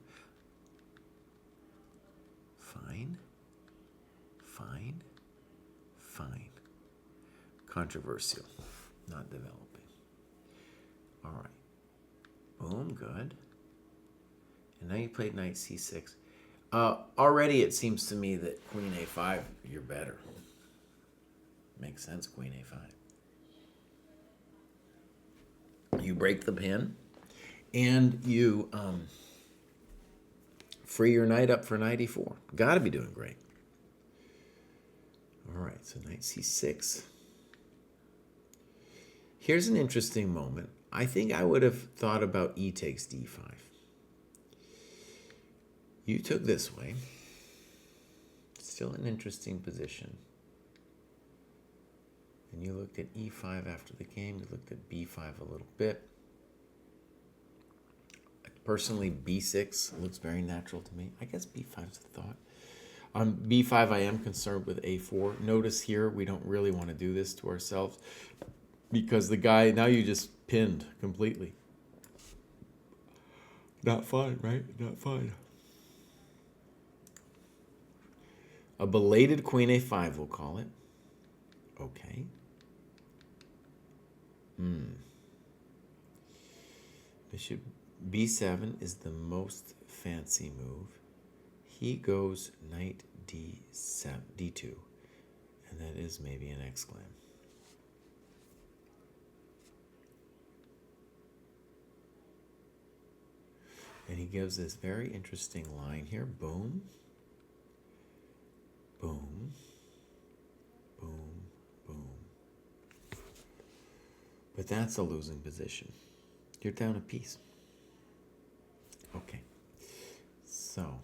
Fine. Fine. Fine. Controversial. Not developing. All right. Boom, good. And now you played knight c6. Already it seems to me that queen a5, you're better. Makes sense, queen a5. You break the pin, and you free your knight up for knight e4. Got to be doing great. All right, so knight c6. Here's an interesting moment. I think I would have thought about e takes d5. You took this way. Still an interesting position. And you looked at e5 after the game. You looked at b5 a little bit. Personally, b6 looks very natural to me. I guess b5's a thought. On b5, I am concerned with a4. Notice here, we don't really want to do this to ourselves because the guy, now you just pinned completely. Not fun, right? Not fun. A belated queen a5, we'll call it. Okay. Bishop b7 is the most fancy move. He goes knight d7, d2, and that is maybe an exclam. And he gives this very interesting line here. Boom. Boom. Boom. Boom. But that's a losing position. You're down a piece. Okay. So,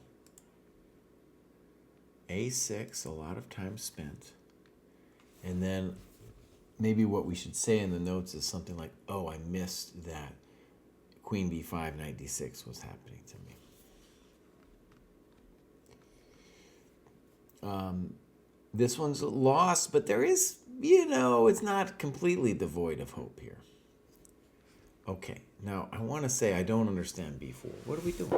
a6, a lot of time spent. And then maybe what we should say in the notes is something like, oh, I missed that queen b5, knight d6 was happening to me. This one's lost, but there is, it's not completely devoid of hope here. Okay, now I want to say I don't understand b4. What are we doing?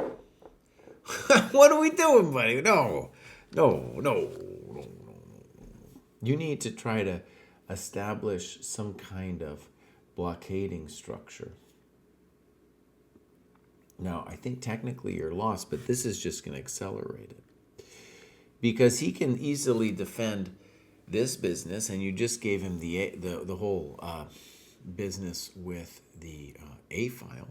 What are we doing, buddy? No. You need to try to establish some kind of blockading structure. Now, I think technically you're lost, but this is just going to accelerate it. Because he can easily defend this business, and you just gave him the whole business with the A file.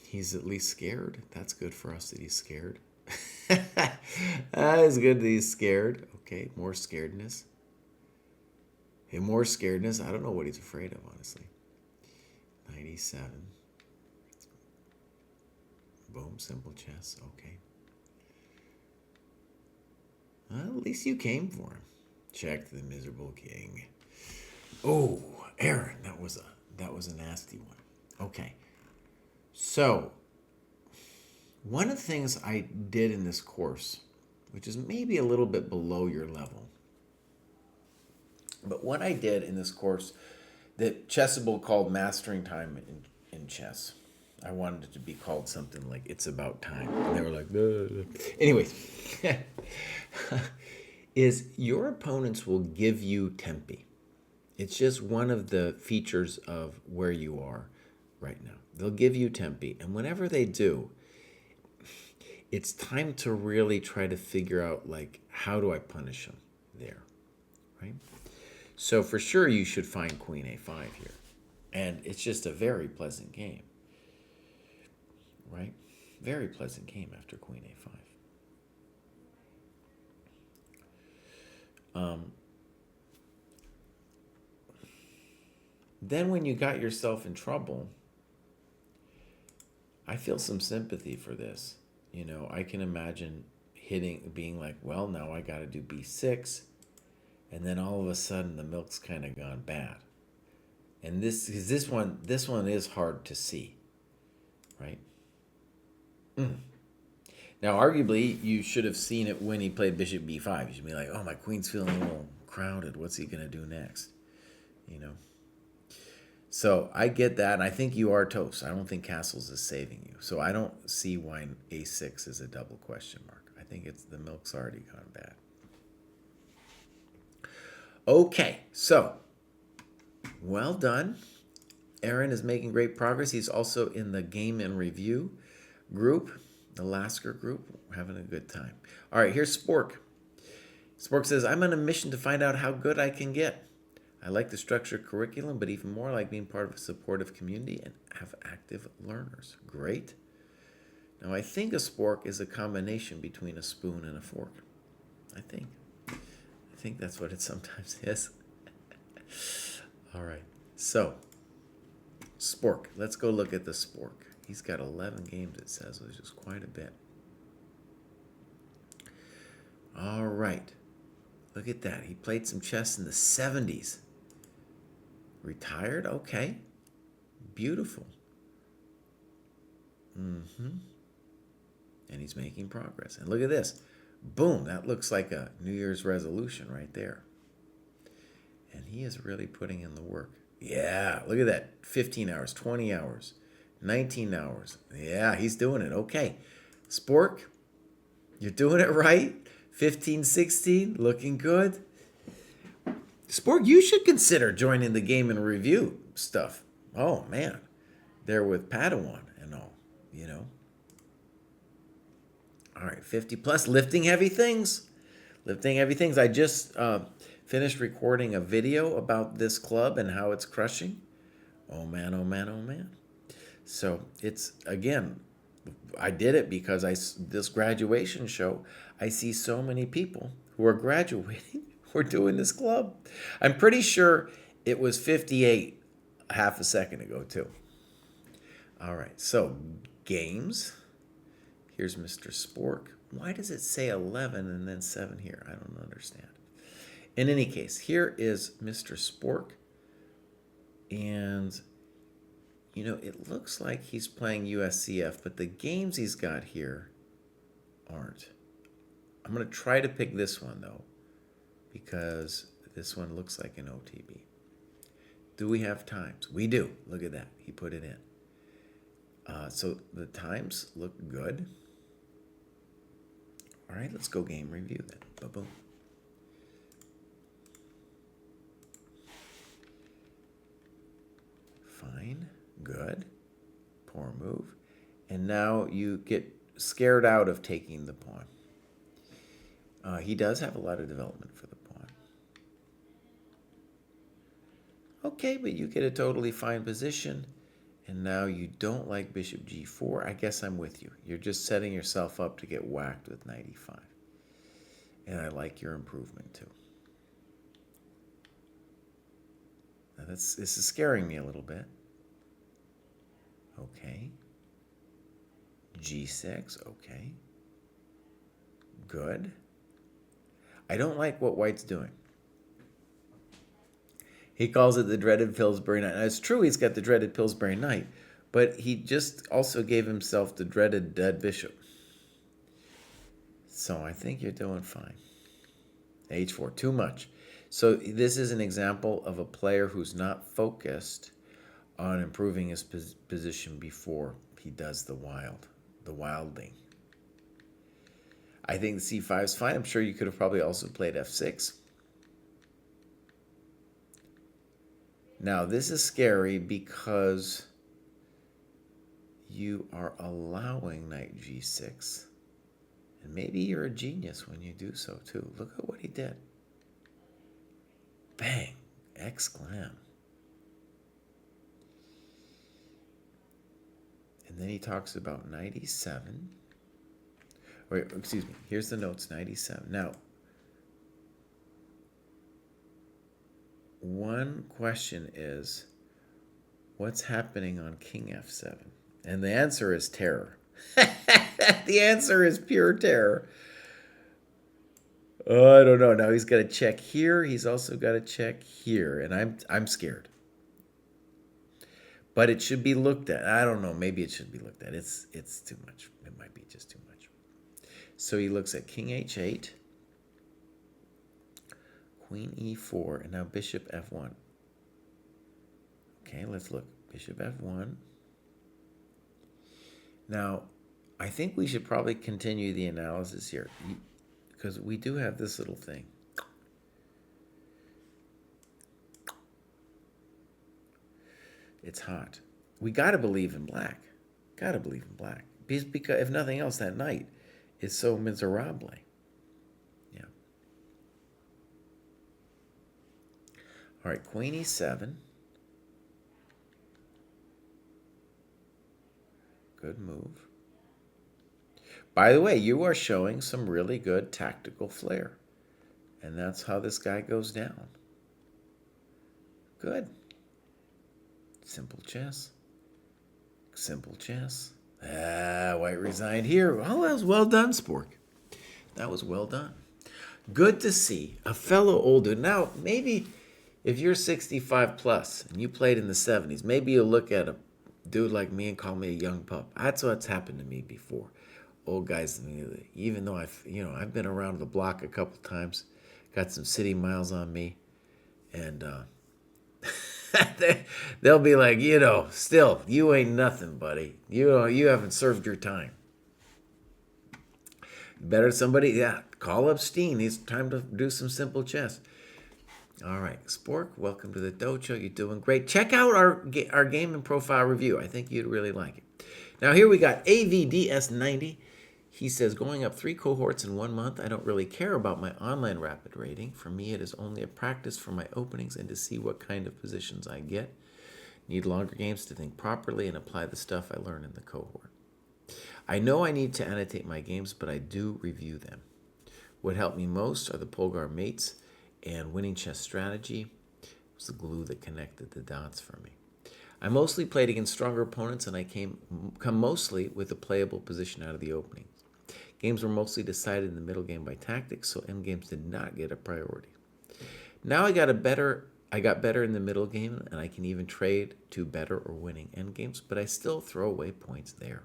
He's at least scared. That's good for us that he's scared. It's good that he's scared. Okay, more scaredness. Hey, more scaredness. I don't know what he's afraid of, honestly. 97. Boom, simple chess. Okay. Well, at least you came for him. Check the miserable king. Oh, Aaron, that was a nasty one. Okay. So, one of the things I did in this course, which is maybe a little bit below your level, but what I did in this course that Chessable called Mastering Time in Chess. I wanted it to be called something like It's About Time. And they were like, anyways, is your opponents will give you tempi. It's just one of the features of where you are right now. They'll give you tempi. And whenever they do, it's time to really try to figure out, like, how do I punish them there? right? So for sure you should find queen a5 here. And it's just a very pleasant game, right? Very pleasant game after queen a5. Then when you got yourself in trouble, I feel some sympathy for this. You know, I can imagine being like, well, now I got to do b6. And then all of a sudden the milk's kind of gone bad. And this one is hard to see, right? Now, arguably, you should have seen it when he played bishop b5. You should be like, oh, my queen's feeling a little crowded. What's he going to do next? You know? So I get that, and I think you are toast. I don't think castles is saving you. So I don't see why a6 is a double question mark. I think the milk's already gone bad. Okay, so well done. Aaron is making great progress. He's also in the Game and Review group, the Lasker group. We're having a good time. All right, here's Spork. Spork says, I'm on a mission to find out how good I can get. I like the structured curriculum, but even more I like being part of a supportive community and have active learners. Great. Now, I think a spork is a combination between a spoon and a fork. I think that's what it sometimes is. All right. So, spork. Let's go look at the spork. He's got 11 games, it says, which is quite a bit. All right. Look at that. He played some chess in the 70s. Retired? Okay. Beautiful. And he's making progress. And look at this. Boom. That looks like a New Year's resolution right there. And he is really putting in the work. Yeah. Look at that. 15 hours, 20 hours, 19 hours. Yeah, he's doing it. Okay. Spork, you're doing it right. 15, 16, looking good. Spork, you should consider joining the Game and Review stuff. Oh, man. They're with Padawan and all, you know. All right, 50 plus, lifting heavy things. Lifting heavy things. I just finished recording a video about this club and how it's crushing. Oh, man, oh, man, oh, man. So it's, again, I did it because this graduation show, I see so many people who are graduating who are doing this club. I'm pretty sure it was 58 half a second ago, too. All right, so games. Here's Mr. Spork. Why does it say 11 and then 7 here? I don't understand. In any case, here is Mr. Spork. And, you know, it looks like he's playing USCF, but the games he's got here aren't. I'm going to try to pick this one, though, because this one looks like an OTB. Do we have times? We do. Look at that. He put it in. So the times look good. All right, let's go game review then. Ba-boom. Fine. Good. Poor move. And now you get scared out of taking the pawn. He does have a lot of development for the pawn. Okay, but you get a totally fine position. And now you don't like bishop g4. I guess I'm with you. You're just setting yourself up to get whacked with knight e5. And I like your improvement too. Now this is scaring me a little bit. Okay. g6, okay. Good. I don't like what white's doing. He calls it the dreaded Pillsbury Knight. Now, it's true he's got the dreaded Pillsbury Knight, but he just also gave himself the dreaded dead bishop. So I think you're doing fine. h4, too much. So this is an example of a player who's not focused on improving his position before he does the wilding. I think c5 is fine. I'm sure you could have probably also played f6. Now, this is scary because you are allowing knight g6. And maybe you're a genius when you do so, too. Look at what he did. Bang. Exclam. And then he talks about 97. Or, excuse me, here's the notes, 97. Now, one question is, what's happening on King F7? And the answer is terror. The answer is pure terror. Oh, I don't know. Now he's got to check here. He's also got to check here. And I'm scared. But it should be looked at. I don't know. Maybe it should be looked at. It's too much. It might be just too much. So he looks at King H8, Queen E4, and now Bishop F1. Okay, let's look. Bishop F1. Now, I think we should probably continue the analysis here because we do have this little thing. It's hot. We got to believe in black. Got to believe in black. Because if nothing else, that knight is so miserable. Yeah. All right, Queen E7. Good move. By the way, you are showing some really good tactical flair. And that's how this guy goes down. Good. Simple chess. Simple chess. White resigned here. Oh, that was well done, Spork. That was well done. Good to see a fellow older. Now, maybe if you're 65 plus and you played in the 70s, maybe you'll look at a dude like me and call me a young pup. That's what's happened to me before. Old guys, even though I've been around the block a couple times, got some city miles on me, and they'll be like, still, you ain't nothing, buddy. You haven't served your time. Better somebody, call up Steen. It's time to do some simple chess. All right, Spork, welcome to the dojo. You're doing great. Check out our game and profile review. I think you'd really like it. Now here we got AVDS90. He says, going up 3 cohorts in 1 month, I don't really care about my online rapid rating. For me, it is only a practice for my openings and to see what kind of positions I get. Need longer games to think properly and apply the stuff I learn in the cohort. I know I need to annotate my games, but I do review them. What helped me most are the Polgar mates and winning chess strategy. It was the glue that connected the dots for me. I mostly played against stronger opponents, and I come mostly with a playable position out of the opening. Games were mostly decided in the middle game by tactics, so endgames did not get a priority. Now I got better in the middle game, and I can even trade to better or winning endgames, but I still throw away points there.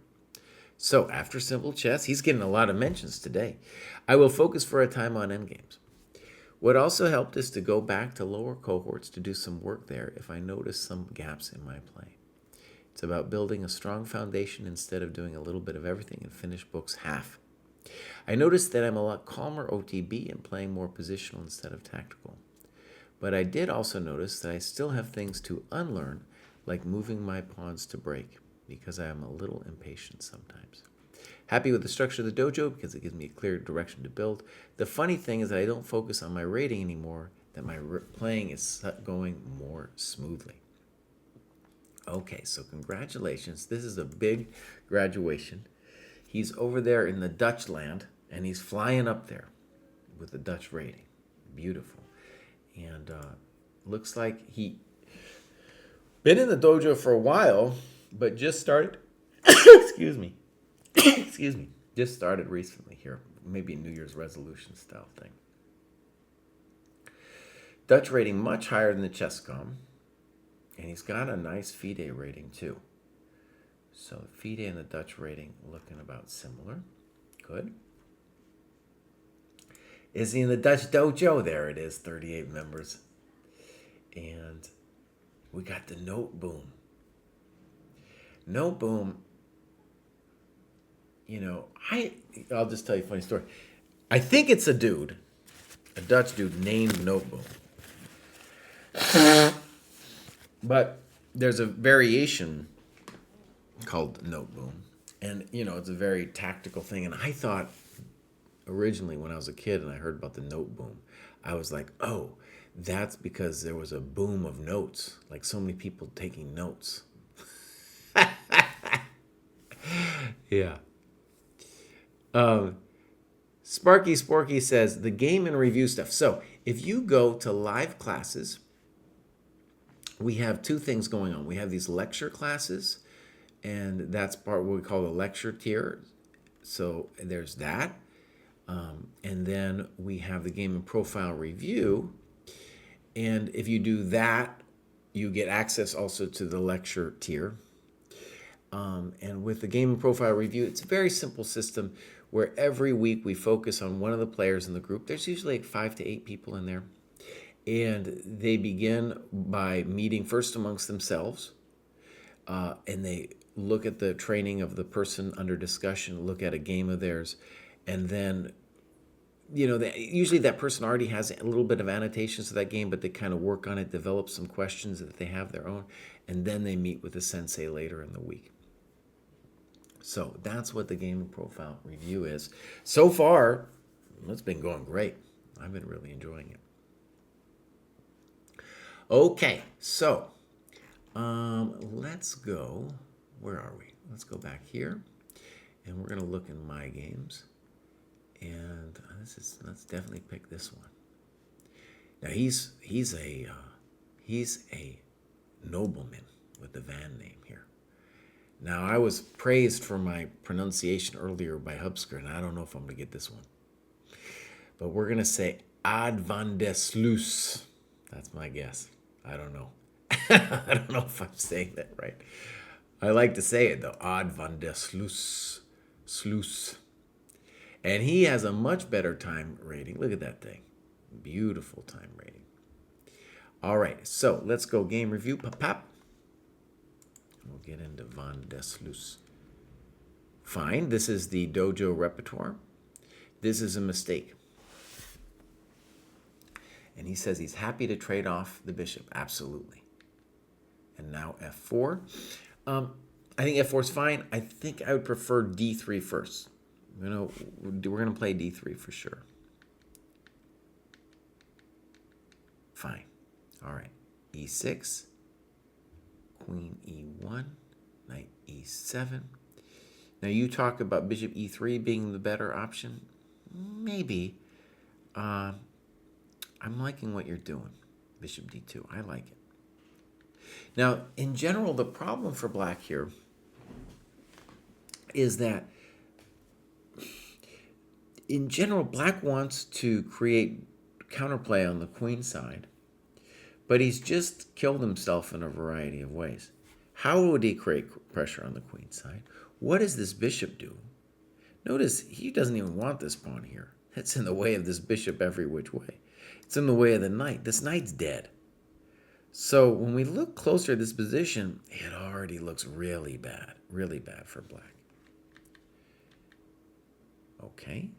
So after simple chess, he's getting a lot of mentions today. I will focus for a time on endgames. What also helped is to go back to lower cohorts to do some work there if I notice some gaps in my play. It's about building a strong foundation instead of doing a little bit of everything and finish books half. I noticed that I'm a lot calmer OTB and playing more positional instead of tactical. But I did also notice that I still have things to unlearn, like moving my pawns to break, because I am a little impatient sometimes. Happy with the structure of the dojo because it gives me a clear direction to build. The funny thing is that I don't focus on my rating anymore, that my playing is going more smoothly. Okay, so congratulations. This is a big graduation. He's over there in the Dutch land, and he's flying up there with the Dutch rating. Beautiful. And looks like he been in the dojo for a while, but just started, excuse me, just started recently here. Maybe a New Year's resolution style thing. Dutch rating much higher than the ChessCom, and he's got a nice FIDE rating too. So FIDE and the Dutch rating looking about similar. Good. Is he in the Dutch dojo? There it is, 38 members. And we got the Note Boom. Note Boom, I'll just tell you a funny story. I think it's a Dutch dude named Note Boom. But there's a variation called Note Boom. And, it's a very tactical thing. And I thought originally when I was a kid and I heard about the Note Boom, I was like, oh, That's because there was a boom of notes, like so many people taking notes. Yeah. Sparky Sporky says the game and review stuff. So if you go to live classes, we have two things going on. We have these lecture classes, and that's part what we call the lecture tier. So there's that. And then we have the game and profile review. And if you do that, you get access also to the lecture tier. And with the game and profile review, it's a very simple system where every week we focus on one of the players in the group. There's usually like 5 to 8 people in there. And they begin by meeting first amongst themselves. And they look at the training of the person under discussion, look at a game of theirs, and then usually that person already has a little bit of annotations to that game, but they kind of work on it, develop some questions that they have their own, and then they meet with the sensei later in the week. So that's what the game profile review is. So far, it's been going great. I've been really enjoying it. Okay, so let's go. Where are we? Let's go back here, and we're going to look in my games. And let's definitely pick this one. Now he's a nobleman with the Van name here. Now I was praised for my pronunciation earlier by Hubsker, and I don't know if I'm gonna get this one. But we're gonna say Ad van der Sluis. That's my guess. I don't know. I don't know if I'm saying that right. I like to say it though. Ad van der Sluis. Sluis. And he has a much better time rating. Look at that thing. Beautiful time rating. All right, so let's go game review. Pop. We'll get into Van der Sluis. Fine, this is the dojo repertoire. This is a mistake. And he says he's happy to trade off the bishop. Absolutely. And now f4. I think f4 is fine. I think I would prefer d3 first. We're gonna play d3 for sure. Fine. All right. e6, queen e1, knight e7. Now you talk about bishop e3 being the better option. Maybe. I'm liking what you're doing. Bishop d2. I like it. Now, in general, the problem for black here is that in general, black wants to create counterplay on the queen side, but he's just killed himself in a variety of ways. How would he create pressure on the queen side? What does this bishop do? Notice he doesn't even want this pawn here. It's in the way of this bishop every which way. It's in the way of the knight. This knight's dead. So when we look closer at this position, it already looks really bad for black. Okay.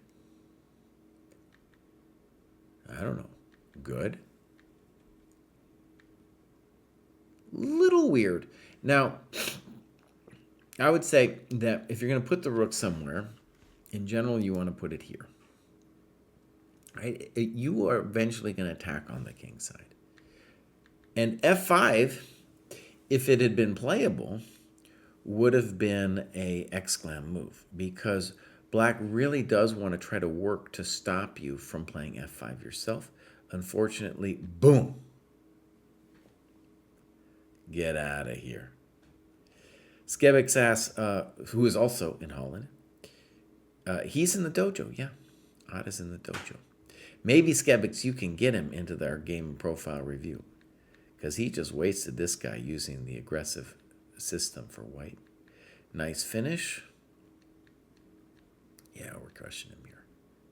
I don't know. Good. Little weird. Now, I would say that if you're going to put the rook somewhere, in general, you want to put it here. Right? You are eventually going to attack on the king side. And f5, if it had been playable, would have been a exclam move, because black really does want to try to work to stop you from playing f5 yourself. Unfortunately, boom. Get out of here. Skebix asks, who is also in Holland, he's in the dojo, yeah. Odd is in the dojo. Maybe, Skebix, you can get him into our game profile review, because he just wasted this guy using the aggressive system for white. Nice finish. Yeah, we're crushing him here.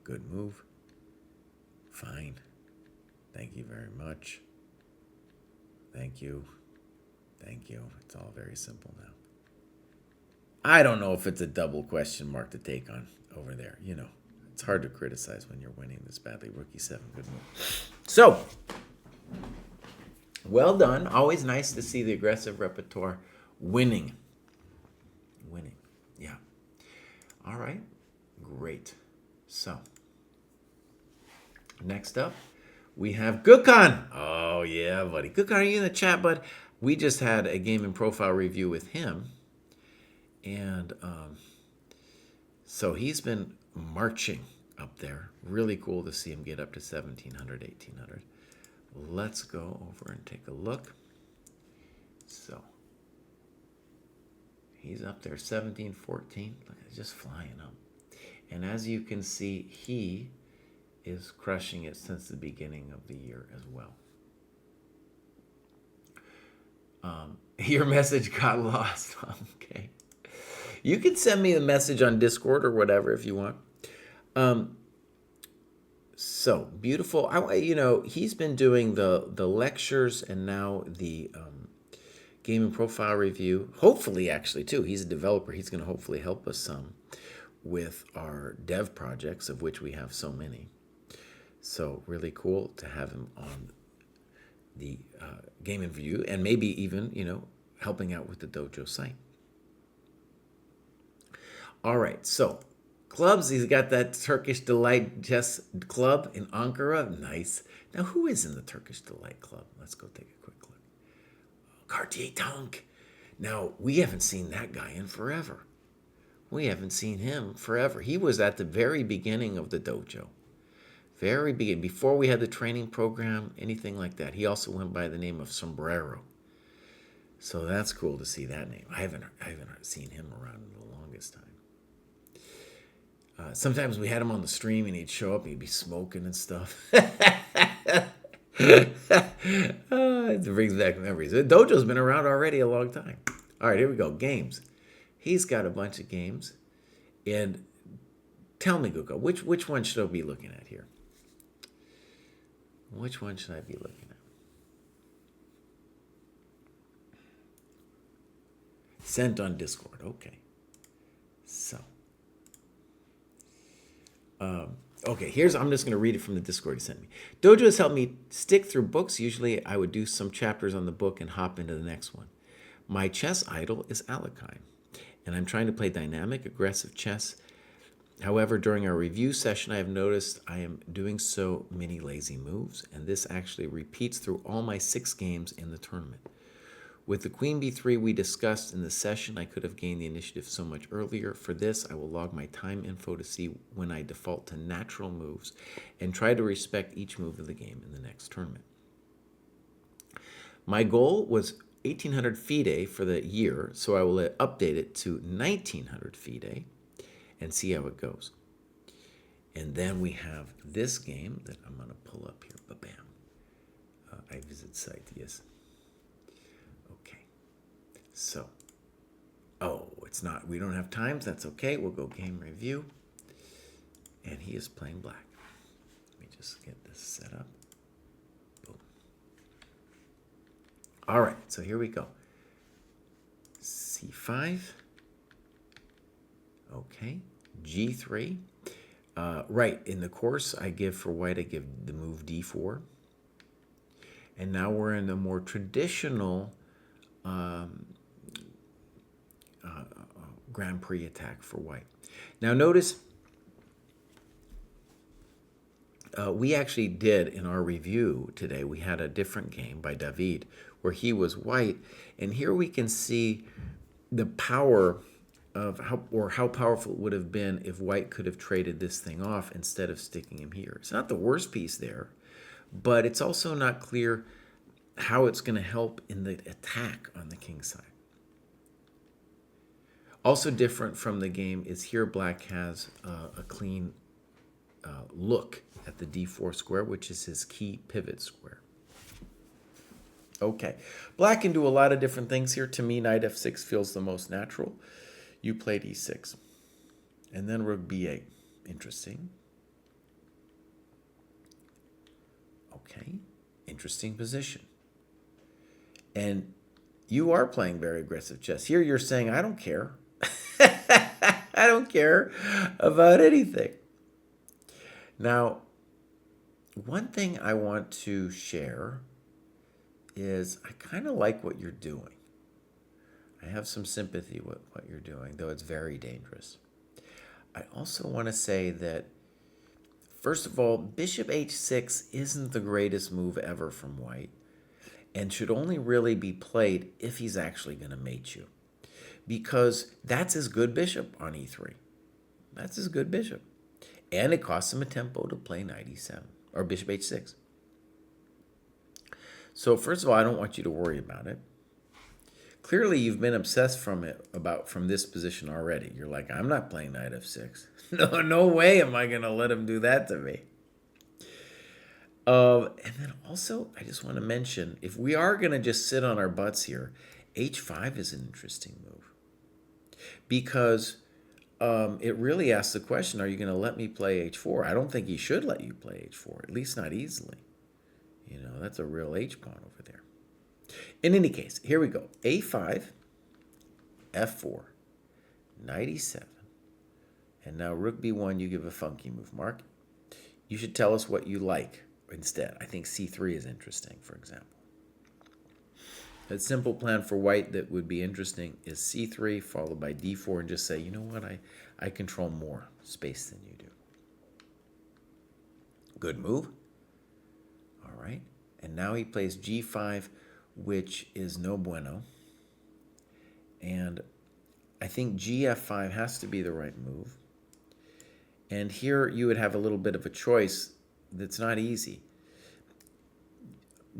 Good move. Fine. Thank you very much. Thank you. Thank you. It's all very simple now. I don't know if it's a double question mark to take on over there. You know, it's hard to criticize when you're winning this badly. Rook e7. Good move. So, well done. Always nice to see the aggressive repertoire winning. Winning. Yeah. All right. Great. So, next up, We have Gukhan. Oh, yeah, buddy. Gukhan, are you in the chat, bud? We just had a game and profile review with him. And so he's been marching up there. Really cool to see him get up to 1,700, 1,800. Let's go over and take a look. So he's up there, 1714. Look, it's just flying up. And as you can see, he is crushing it since the beginning of the year as well. Your message got lost. Okay. You can send me a message on Discord or whatever if you want. So beautiful. He's been doing the lectures and now the game and profile review. Hopefully, actually, too. He's a developer. He's going to hopefully help us some with our dev projects, of which we have so many. So really cool to have him on the game and review, and maybe even, helping out with the dojo site. All right, so clubs. He's got that Turkish Delight Chess Club in Ankara. Nice. Now, who is in the Turkish Delight Club? Let's go take a quick look. Cartier Tank. Now, we haven't seen that guy in forever. We haven't seen him forever. He was at the very beginning of the dojo. Very beginning, before we had the training program, anything like that. He also went by the name of Sombrero. So that's cool to see that name. I haven't seen him around in the longest time. Sometimes we had him on the stream and he'd show up and he'd be smoking and stuff. It brings back memories. The dojo's been around already a long time. All right, here we go. Games. He's got a bunch of games. And tell me, Guka, which one should I be looking at here? Which one should I be looking at? Sent on Discord. Okay. So. Okay, I'm just going to read it from the Discord he sent me. Dojo has helped me stick through books. Usually I would do some chapters on the book and hop into the next one. My chess idol is Alekhine, and I'm trying to play dynamic, aggressive chess. However, during our review session, I have noticed I am doing so many lazy moves, and this actually repeats through all my 6 games in the tournament. With the Queen B3 we discussed in the session, I could have gained the initiative so much earlier. For this, I will log my time info to see when I default to natural moves and try to respect each move of the game in the next tournament. My goal was 1,800 FIDE for the year, so I will update it to 1,900 FIDE and see how it goes. And then we have this game that I'm going to pull up here. Ba-bam. I visit site, yes. Okay. So, it's not, we don't have times. That's okay. We'll go game review. And he is playing black. Let me just get this set up. Boom. All right. So here we go. C5. Okay. G3. Right. In the course I give for white, I give the move D4. And now we're in the more traditional Grand Prix attack for white. Now notice we actually did in our review today, we had a different game by David where he was white. And here we can see the power of how powerful it would have been if white could have traded this thing off instead of sticking him here. It's not the worst piece there, but it's also not clear how it's going to help in the attack on the king side. Also different from the game is here black has a clean look at the d4 square, which is his key pivot square. Okay, black can do a lot of different things here. To me, knight f6 feels the most natural. You played e6. And then rook b8. Interesting. Okay, interesting position. And you are playing very aggressive chess. Here you're saying, I don't care. I don't care about anything. Now, one thing I want to share is I kind of like what you're doing. I have some sympathy with what you're doing, though it's very dangerous. I also want to say that First of all, bishop h6 isn't the greatest move ever from white and should only really be played if he's actually going to mate you, because that's his good bishop on e3. That's his good bishop. And it costs him a tempo to play knight e7 or bishop h6. So first of all, I don't want you to worry about it. Clearly, you've been obsessed from this position already. You're like, I'm not playing knight f6. No way am I going to let him do that to me. And then also, I just want to mention, if we are going to just sit on our butts here, h5 is an interesting move. Because it really asks the question, are you going to let me play h4? I don't think he should let you play h4, at least not easily. You know, that's a real h-pawn over there. In any case, here we go. a5, f4, knight e7, and now rook b1, you give a funky move. Mark, you should tell us what you like instead. I think c3 is interesting, for example. A simple plan for white that would be interesting is c3 followed by d4 and just say, you know what, I control more space than you do. Good move. All right. And now he plays g5, which is no bueno. And I think gf5 has to be the right move. And here you would have a little bit of a choice that's not easy.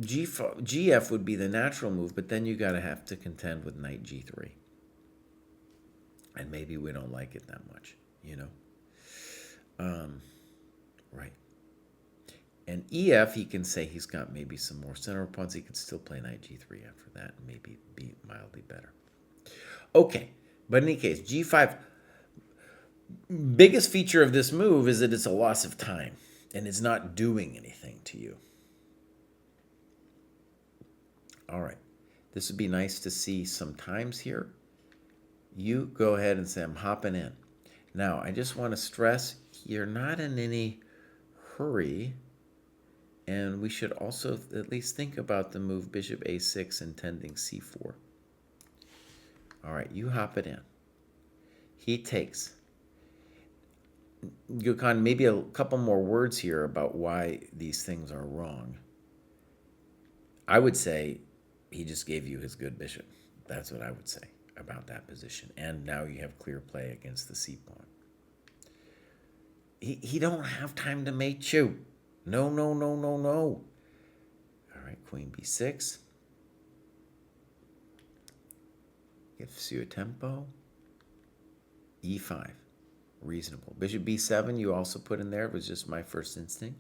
Gf would be the natural move, but then you have to contend with knight g3. And maybe we don't like it that much, you know? Right. And ef, he can say he's got maybe some more center pawns. He could still play knight g3 after that and maybe be mildly better. Okay, but in any case, g5, biggest feature of this move is that it's a loss of time and it's not doing anything to you. All right, this would be nice to see sometimes here. You go ahead and say, I'm hopping in. Now, I just want to stress, you're not in any hurry. And we should also at least think about the move bishop a6 intending c4. All right, you hop it in. He takes. Gökhan, maybe a couple more words here about why these things are wrong. I would say he just gave you his good bishop. That's what I would say about that position. And now you have clear play against the c-pawn. He don't have time to mate you. No. All right, queen b6. Gives you a tempo. e5. Reasonable. Bishop b7 you also put in there. It was just my first instinct.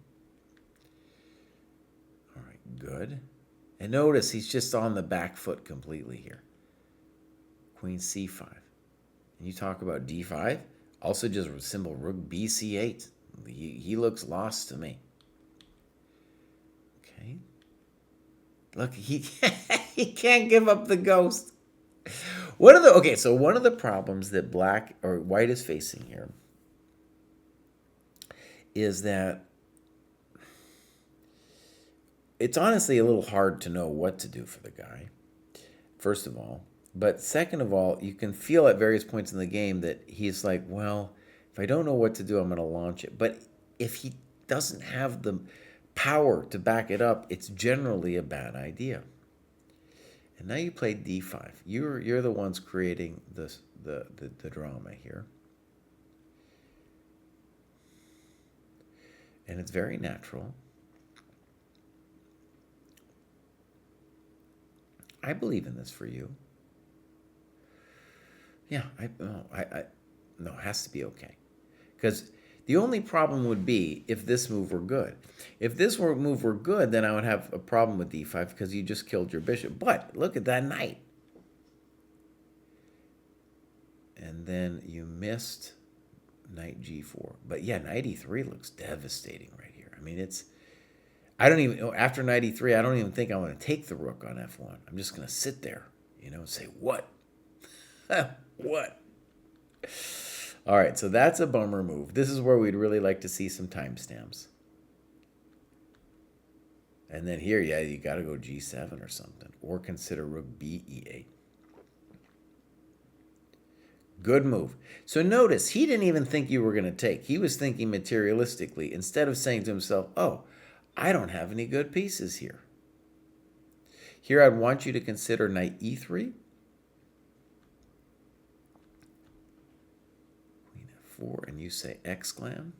All right, good. And notice he's just on the back foot completely here. Queen c5. And you talk about d5. Also just symbol rook bc8. He looks lost to me. Okay. Look, he can't give up the ghost. One of the problems that black or white is facing here is that it's honestly a little hard to know what to do for the guy, first of all. But second of all, you can feel at various points in the game that he's like, well, if I don't know what to do, I'm going to launch it. But if he doesn't have the power to back it up, it's generally a bad idea. And now you play d5. You're the ones creating the drama here. And it's very natural. I believe in this for you. Yeah, no, it has to be okay. Because the only problem would be if this move were good. If this move were good, then I would have a problem with d5 because you just killed your bishop. But look at that knight. And then you missed knight g4. But yeah, knight e3 looks devastating right here. I mean, after knight e3, I don't even think I want to take the rook on f1. I'm just going to sit there, and say, what? What? All right, so that's a bummer move. This is where we'd really like to see some timestamps. And then here, yeah, you got to go g7 or something. Or consider rook b e8. Good move. So notice, he didn't even think you were going to take. He was thinking materialistically instead of saying to himself, oh, I don't have any good pieces here. Here I'd want you to consider knight e3. Queen f4, and you say exclam.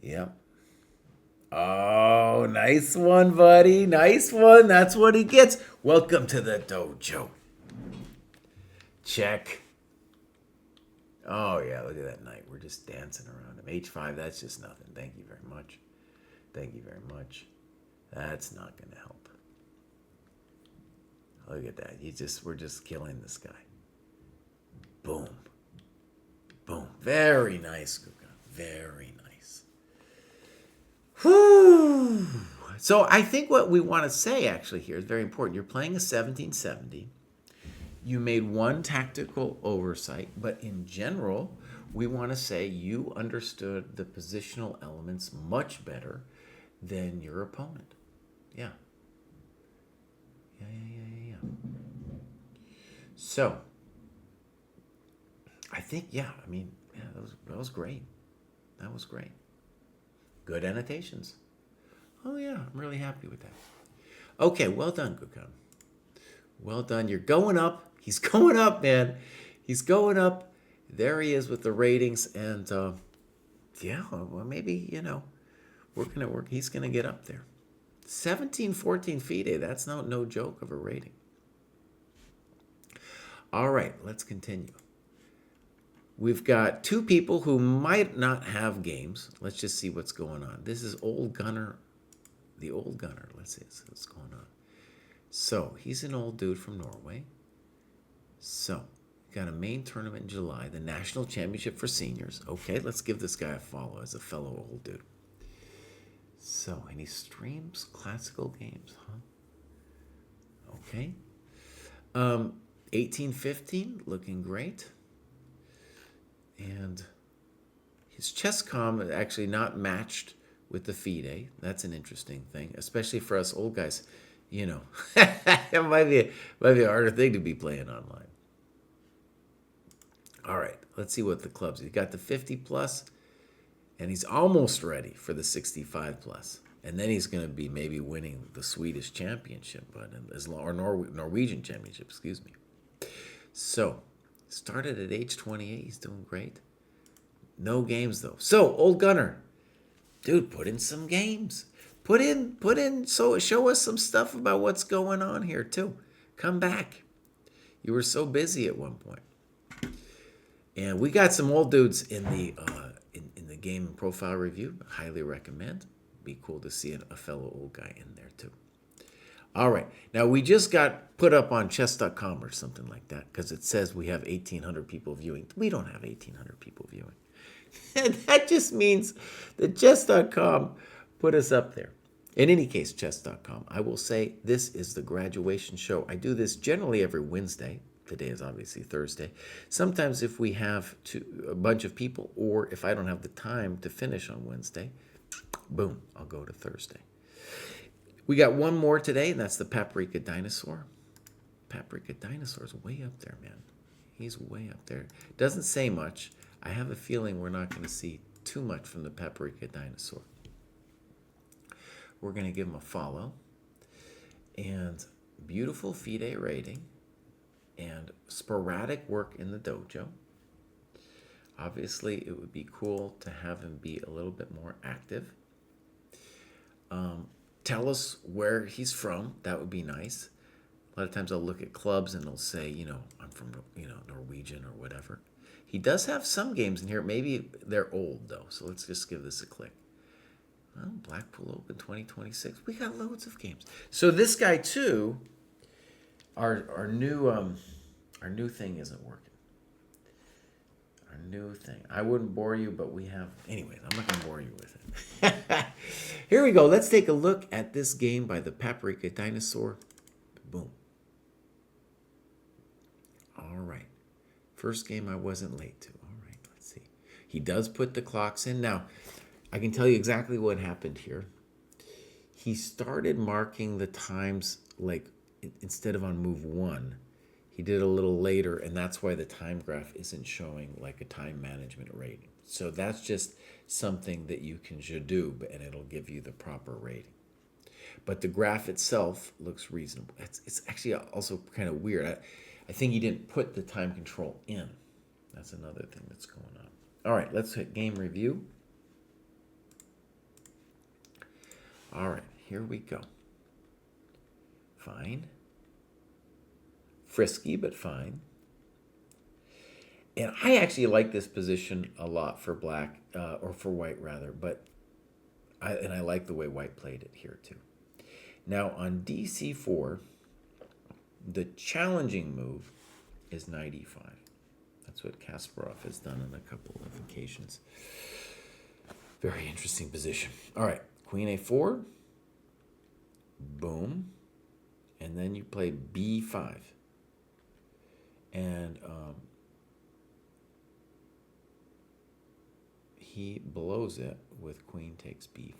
Yep. Oh, nice one, buddy. Nice one. That's what he gets. Welcome to the dojo. Check. Oh, yeah, look at that knight. We're just dancing around him. H5, that's just nothing. Thank you very much. Thank you very much. That's not going to help. Look at that. We're just killing this guy. Boom. Boom. Very nice, Kuka. Very nice. Whew. So I think what we want to say actually here is very important. You're playing a 1770. You made one tactical oversight, but in general, we want to say you understood the positional elements much better than your opponent. Yeah. Yeah. So, I think, that was great. That was great. Good annotations. Oh, yeah, I'm really happy with that. Okay, well done, Gukhan. Well done. You're going up. He's going up, man. He's going up. There he is with the ratings. And, well, maybe, we're going to work. He's going to get up there. 1714 FIDE. That's no joke of a rating. All right, let's continue. We've got two people who might not have games. Let's just see what's going on. This is Old Gunner. The Old Gunner. Let's see what's going on. So, he's an old dude from Norway. So, got a main tournament in July, the National Championship for Seniors. Okay, let's give this guy a follow as a fellow old dude. So, and he streams classical games, huh? Okay. 1815, looking great. And his chess.com is actually not matched with the FIDE. That's an interesting thing, especially for us old guys. It might be a harder thing to be playing online. All right, let's see what the clubs. He's got the 50 plus, and he's almost ready for the 65 plus. And then he's going to be maybe winning the Swedish championship, or Norwegian championship, excuse me. So, started at age 28. He's doing great. No games, though. So, Old Gunner, dude, put in some games. Put in, so show us some stuff about what's going on here, too. Come back. You were so busy at one point. And we got some old dudes in the game profile review. Highly recommend. Be cool to see a fellow old guy in there, too. All right. Now, we just got put up on chess.com or something like that because it says we have 1,800 people viewing. We don't have 1,800 people viewing. And that just means that chess.com put us up there. In any case, chess.com, I will say this is the graduation show. I do this generally every Wednesday. Today is obviously Thursday. Sometimes if we have a bunch of people, or if I don't have the time to finish on Wednesday, boom, I'll go to Thursday. We got one more today, and that's the Paprika Dinosaur. Paprika Dinosaur is way up there, man. He's way up there. Doesn't say much. I have a feeling we're not going to see too much from the Paprika Dinosaur. We're going to give him a follow. And beautiful FIDE rating. And sporadic work in the dojo. Obviously, it would be cool to have him be a little bit more active. Tell us where he's from. That would be nice. A lot of times I'll look at clubs and they'll say, I'm from, Norwegian or whatever. He does have some games in here. Maybe they're old, though. So let's just give this a click. Well, Blackpool Open 2026. We got loads of games. So this guy, too, our new thing isn't working. Our new thing. I wouldn't bore you, but we have... Anyways, I'm not going to bore you with it. Here we go. Let's take a look at this game by the Paprika Dinosaur. Boom. All right. First game I wasn't late to. All right, let's see. He does put the clocks in. Now, I can tell you exactly what happened here. He started marking the times, like, instead of on move 1, He did it a little later, and that's why the time graph isn't showing like a time management rating. So that's just something that you can Hadoop, and it'll give you the proper rating. But the graph itself looks reasonable. It's actually also kind of weird. I think he didn't put the time control in. That's another thing that's going on. All right, let's hit game review. All right, here we go. Fine. Frisky, but fine. And I actually like this position a lot for black, or for white rather, but I like the way white played it here too. Now on DC4, the challenging move is knight e5. That's what Kasparov has done on a couple of occasions. Very interesting position. All right, queen a4. Boom. And then you play b5. And he blows it with queen takes b5.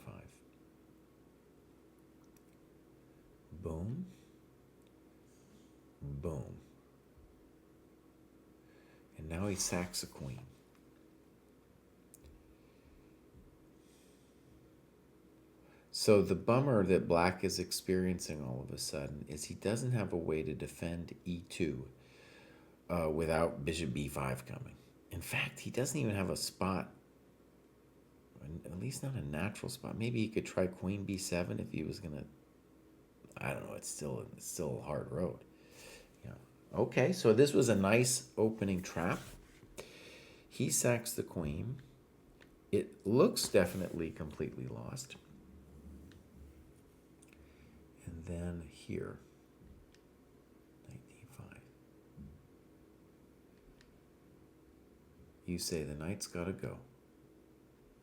Boom. Boom. And now he sacks a queen. So the bummer that black is experiencing all of a sudden is he doesn't have a way to defend e2 without bishop b5 coming. In fact, he doesn't even have a spot, at least not a natural spot. Maybe he could try queen b7 if he was going to, I don't know, it's still a hard road. Yeah. Okay, so this was a nice opening trap. He sacks the queen. It looks definitely completely lost. And then here, knight d5. You say the knight's got to go.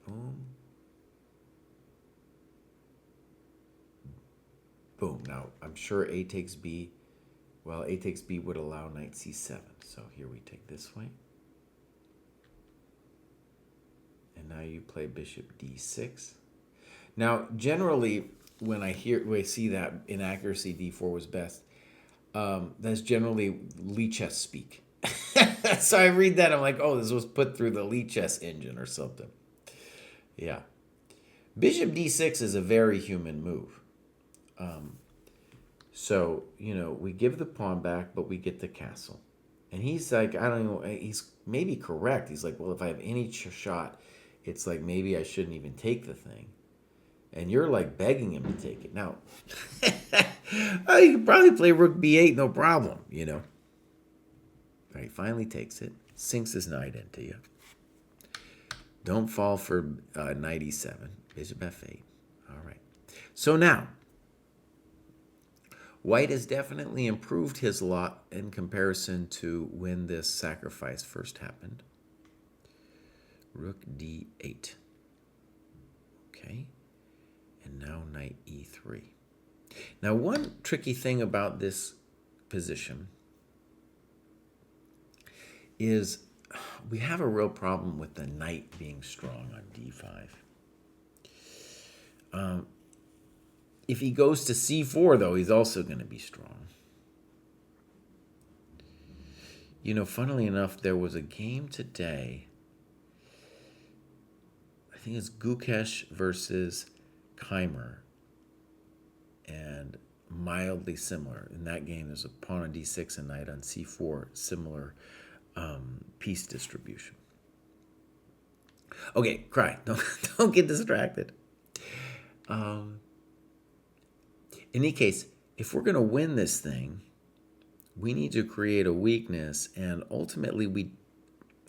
Boom. Boom. Now, I'm sure a takes b. Well, a takes b would allow knight c7. So here we take this way. And now you play bishop d6. Now, generally, when I see that inaccuracy d4 was best, that's generally Lichess speak. So I read that, I'm like, oh, this was put through the Lichess engine or something. Yeah. Bishop d6 is a very human move. So, you know, we give the pawn back, but we get the castle. And he's like, I don't know, he's maybe correct. He's like, well, if I have any shot, it's like maybe I shouldn't even take the thing. And you're like begging him to take it. Now, you could probably play rook b8, no problem, you know. All right, finally takes it, sinks his knight into you. Don't fall for knight e7, bishop f8. All right. So now, white has definitely improved his lot in comparison to when this sacrifice first happened. Rook d8. Okay. And now knight e3. Now, one tricky thing about this position is we have a real problem with the knight being strong on d5. If he goes to c4, though, he's also going to be strong. You know, funnily enough, there was a game today. I think it's Gukesh versus Keimer, and mildly similar. In that game, there's a pawn on d6 and knight on c4, similar piece distribution. Okay, Kraai, don't get distracted. In any case, if we're going to win this thing, we need to create a weakness, and ultimately,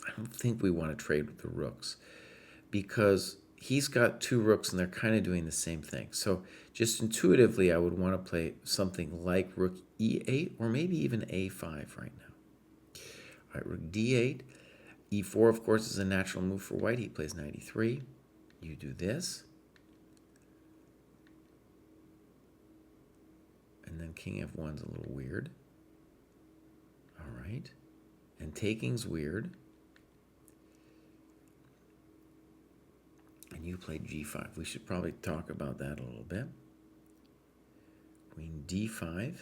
I don't think we want to trade with the rooks, because he's got two rooks and they're kind of doing the same thing. So just intuitively, I would want to play something like rook e8 or maybe even a5 right now. All right, rook d8. e4, of course, is a natural move for white. He plays knight e3. You do this. And then king f1 is a little weird. All right. And taking's weird. And you played g5. We should probably talk about that a little bit. Queen d5.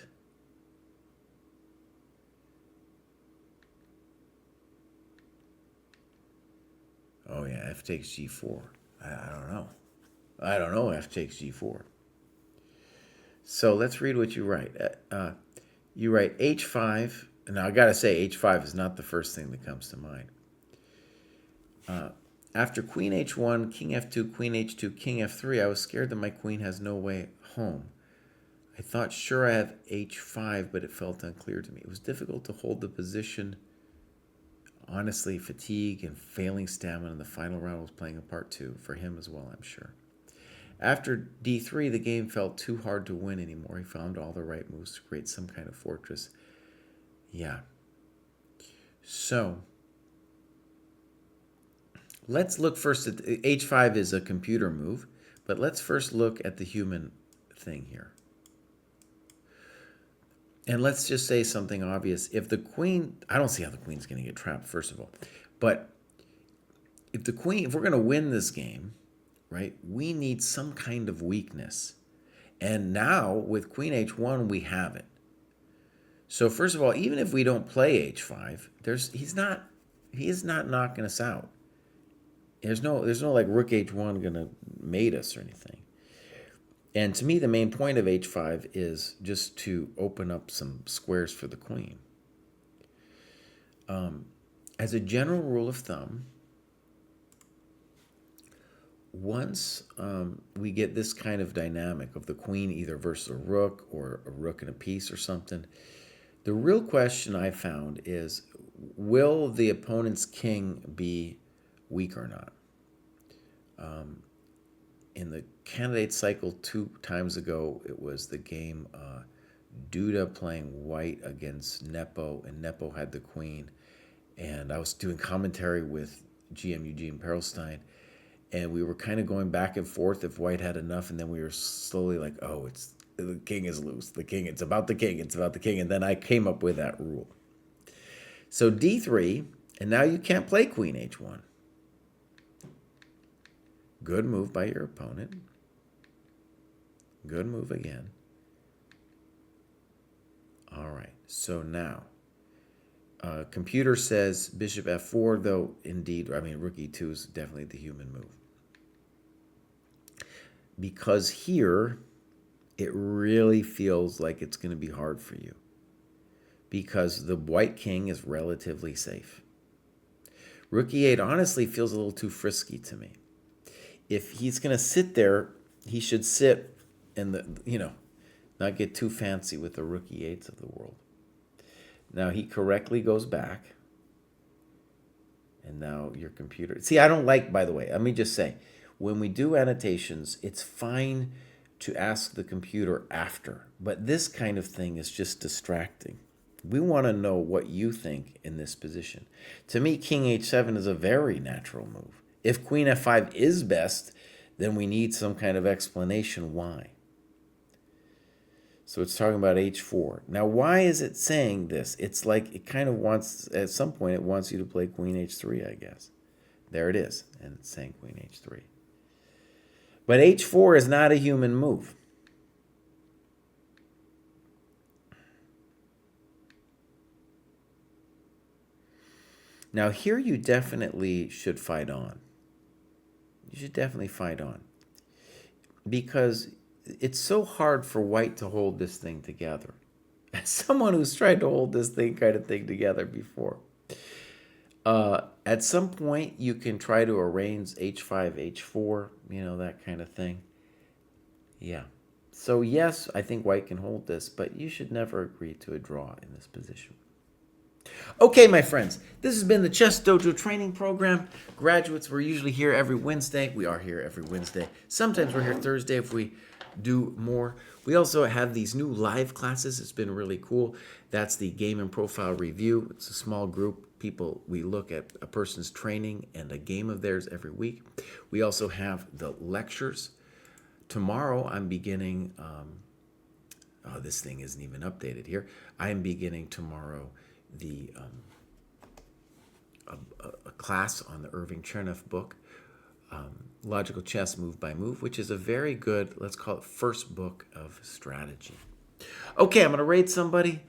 f takes g4. I don't know. I don't know f takes g4. So let's read what you write. You write h5. Now, I got to say, h5 is not the first thing that comes to mind. After queen h1, king f2, queen h2, king f3, I was scared that my queen has no way home. I thought sure I have h5, but it felt unclear to me. It was difficult to hold the position. Honestly, fatigue and failing stamina in the final round was playing a part too, for him as well, I'm sure. After d3, the game felt too hard to win anymore. He found all the right moves to create some kind of fortress. Yeah. So, let's look first at h5 is a computer move, but let's first look at the human thing here. And let's just say something obvious. If the queen, I don't see how the queen's going to get trapped, first of all. But if we're going to win this game, right, we need some kind of weakness. And now with queen h1, we have it. So first of all, even if we don't play h5, he is not knocking us out. There's no like rook h1 going to mate us or anything. And to me, the main point of h5 is just to open up some squares for the queen. As a general rule of thumb, once we get this kind of dynamic of the queen either versus a rook or a rook and a piece or something, the real question I found is, will the opponent's king be weak or not? In the candidate cycle 2 times ago, it was the game Duda playing white against Nepo, and Nepo had the queen. And I was doing commentary with GM Eugene Perelstein, and we were kind of going back and forth if white had enough, and then we were slowly like, oh, the king is loose. The king, it's about the king, it's about the king. And then I came up with that rule. So d3, and now you can't play queen h1. Good move by your opponent. Good move again. All right, so now, computer says bishop f4, though indeed, I mean, rook e2 is definitely the human move. Because here, it really feels like it's going to be hard for you. Because the white king is relatively safe. Rook e8 honestly feels a little too frisky to me. If he's going to sit there, he should sit and, not get too fancy with the rook e8s of the world. Now, he correctly goes back. And now your computer... See, I don't like, by the way, let me just say, when we do annotations, it's fine to ask the computer after. But this kind of thing is just distracting. We want to know what you think in this position. To me, king h7 is a very natural move. If queen f5 is best, then we need some kind of explanation why. So it's talking about h4. Now, why is it saying this? It's like it kind of wants, at some point, it wants you to play queen h3, I guess. There it is, and it's saying queen h3. But h4 is not a human move. Now, here you definitely should fight on. You should definitely fight on. Because it's so hard for white to hold this thing together. As someone who's tried to hold this kind of thing together before. At some point, you can try to arrange h5, h4, that kind of thing. Yeah. So yes, I think white can hold this, but you should never agree to a draw in this position. Okay, my friends, this has been the Chess Dojo Training Program. Graduates, we're usually here every Wednesday. We are here every Wednesday. Sometimes we're here Thursday if we do more. We also have these new live classes. It's been really cool. That's the Game and Profile Review. It's a small group. People, we look at a person's training and a game of theirs every week. We also have the lectures. Tomorrow, I'm beginning, this thing isn't even updated here. I am beginning tomorrow a class on the Irving Chernoff book, Logical Chess Move by Move, which is a very good, let's call it first book of strategy. Okay, I'm going to rate somebody.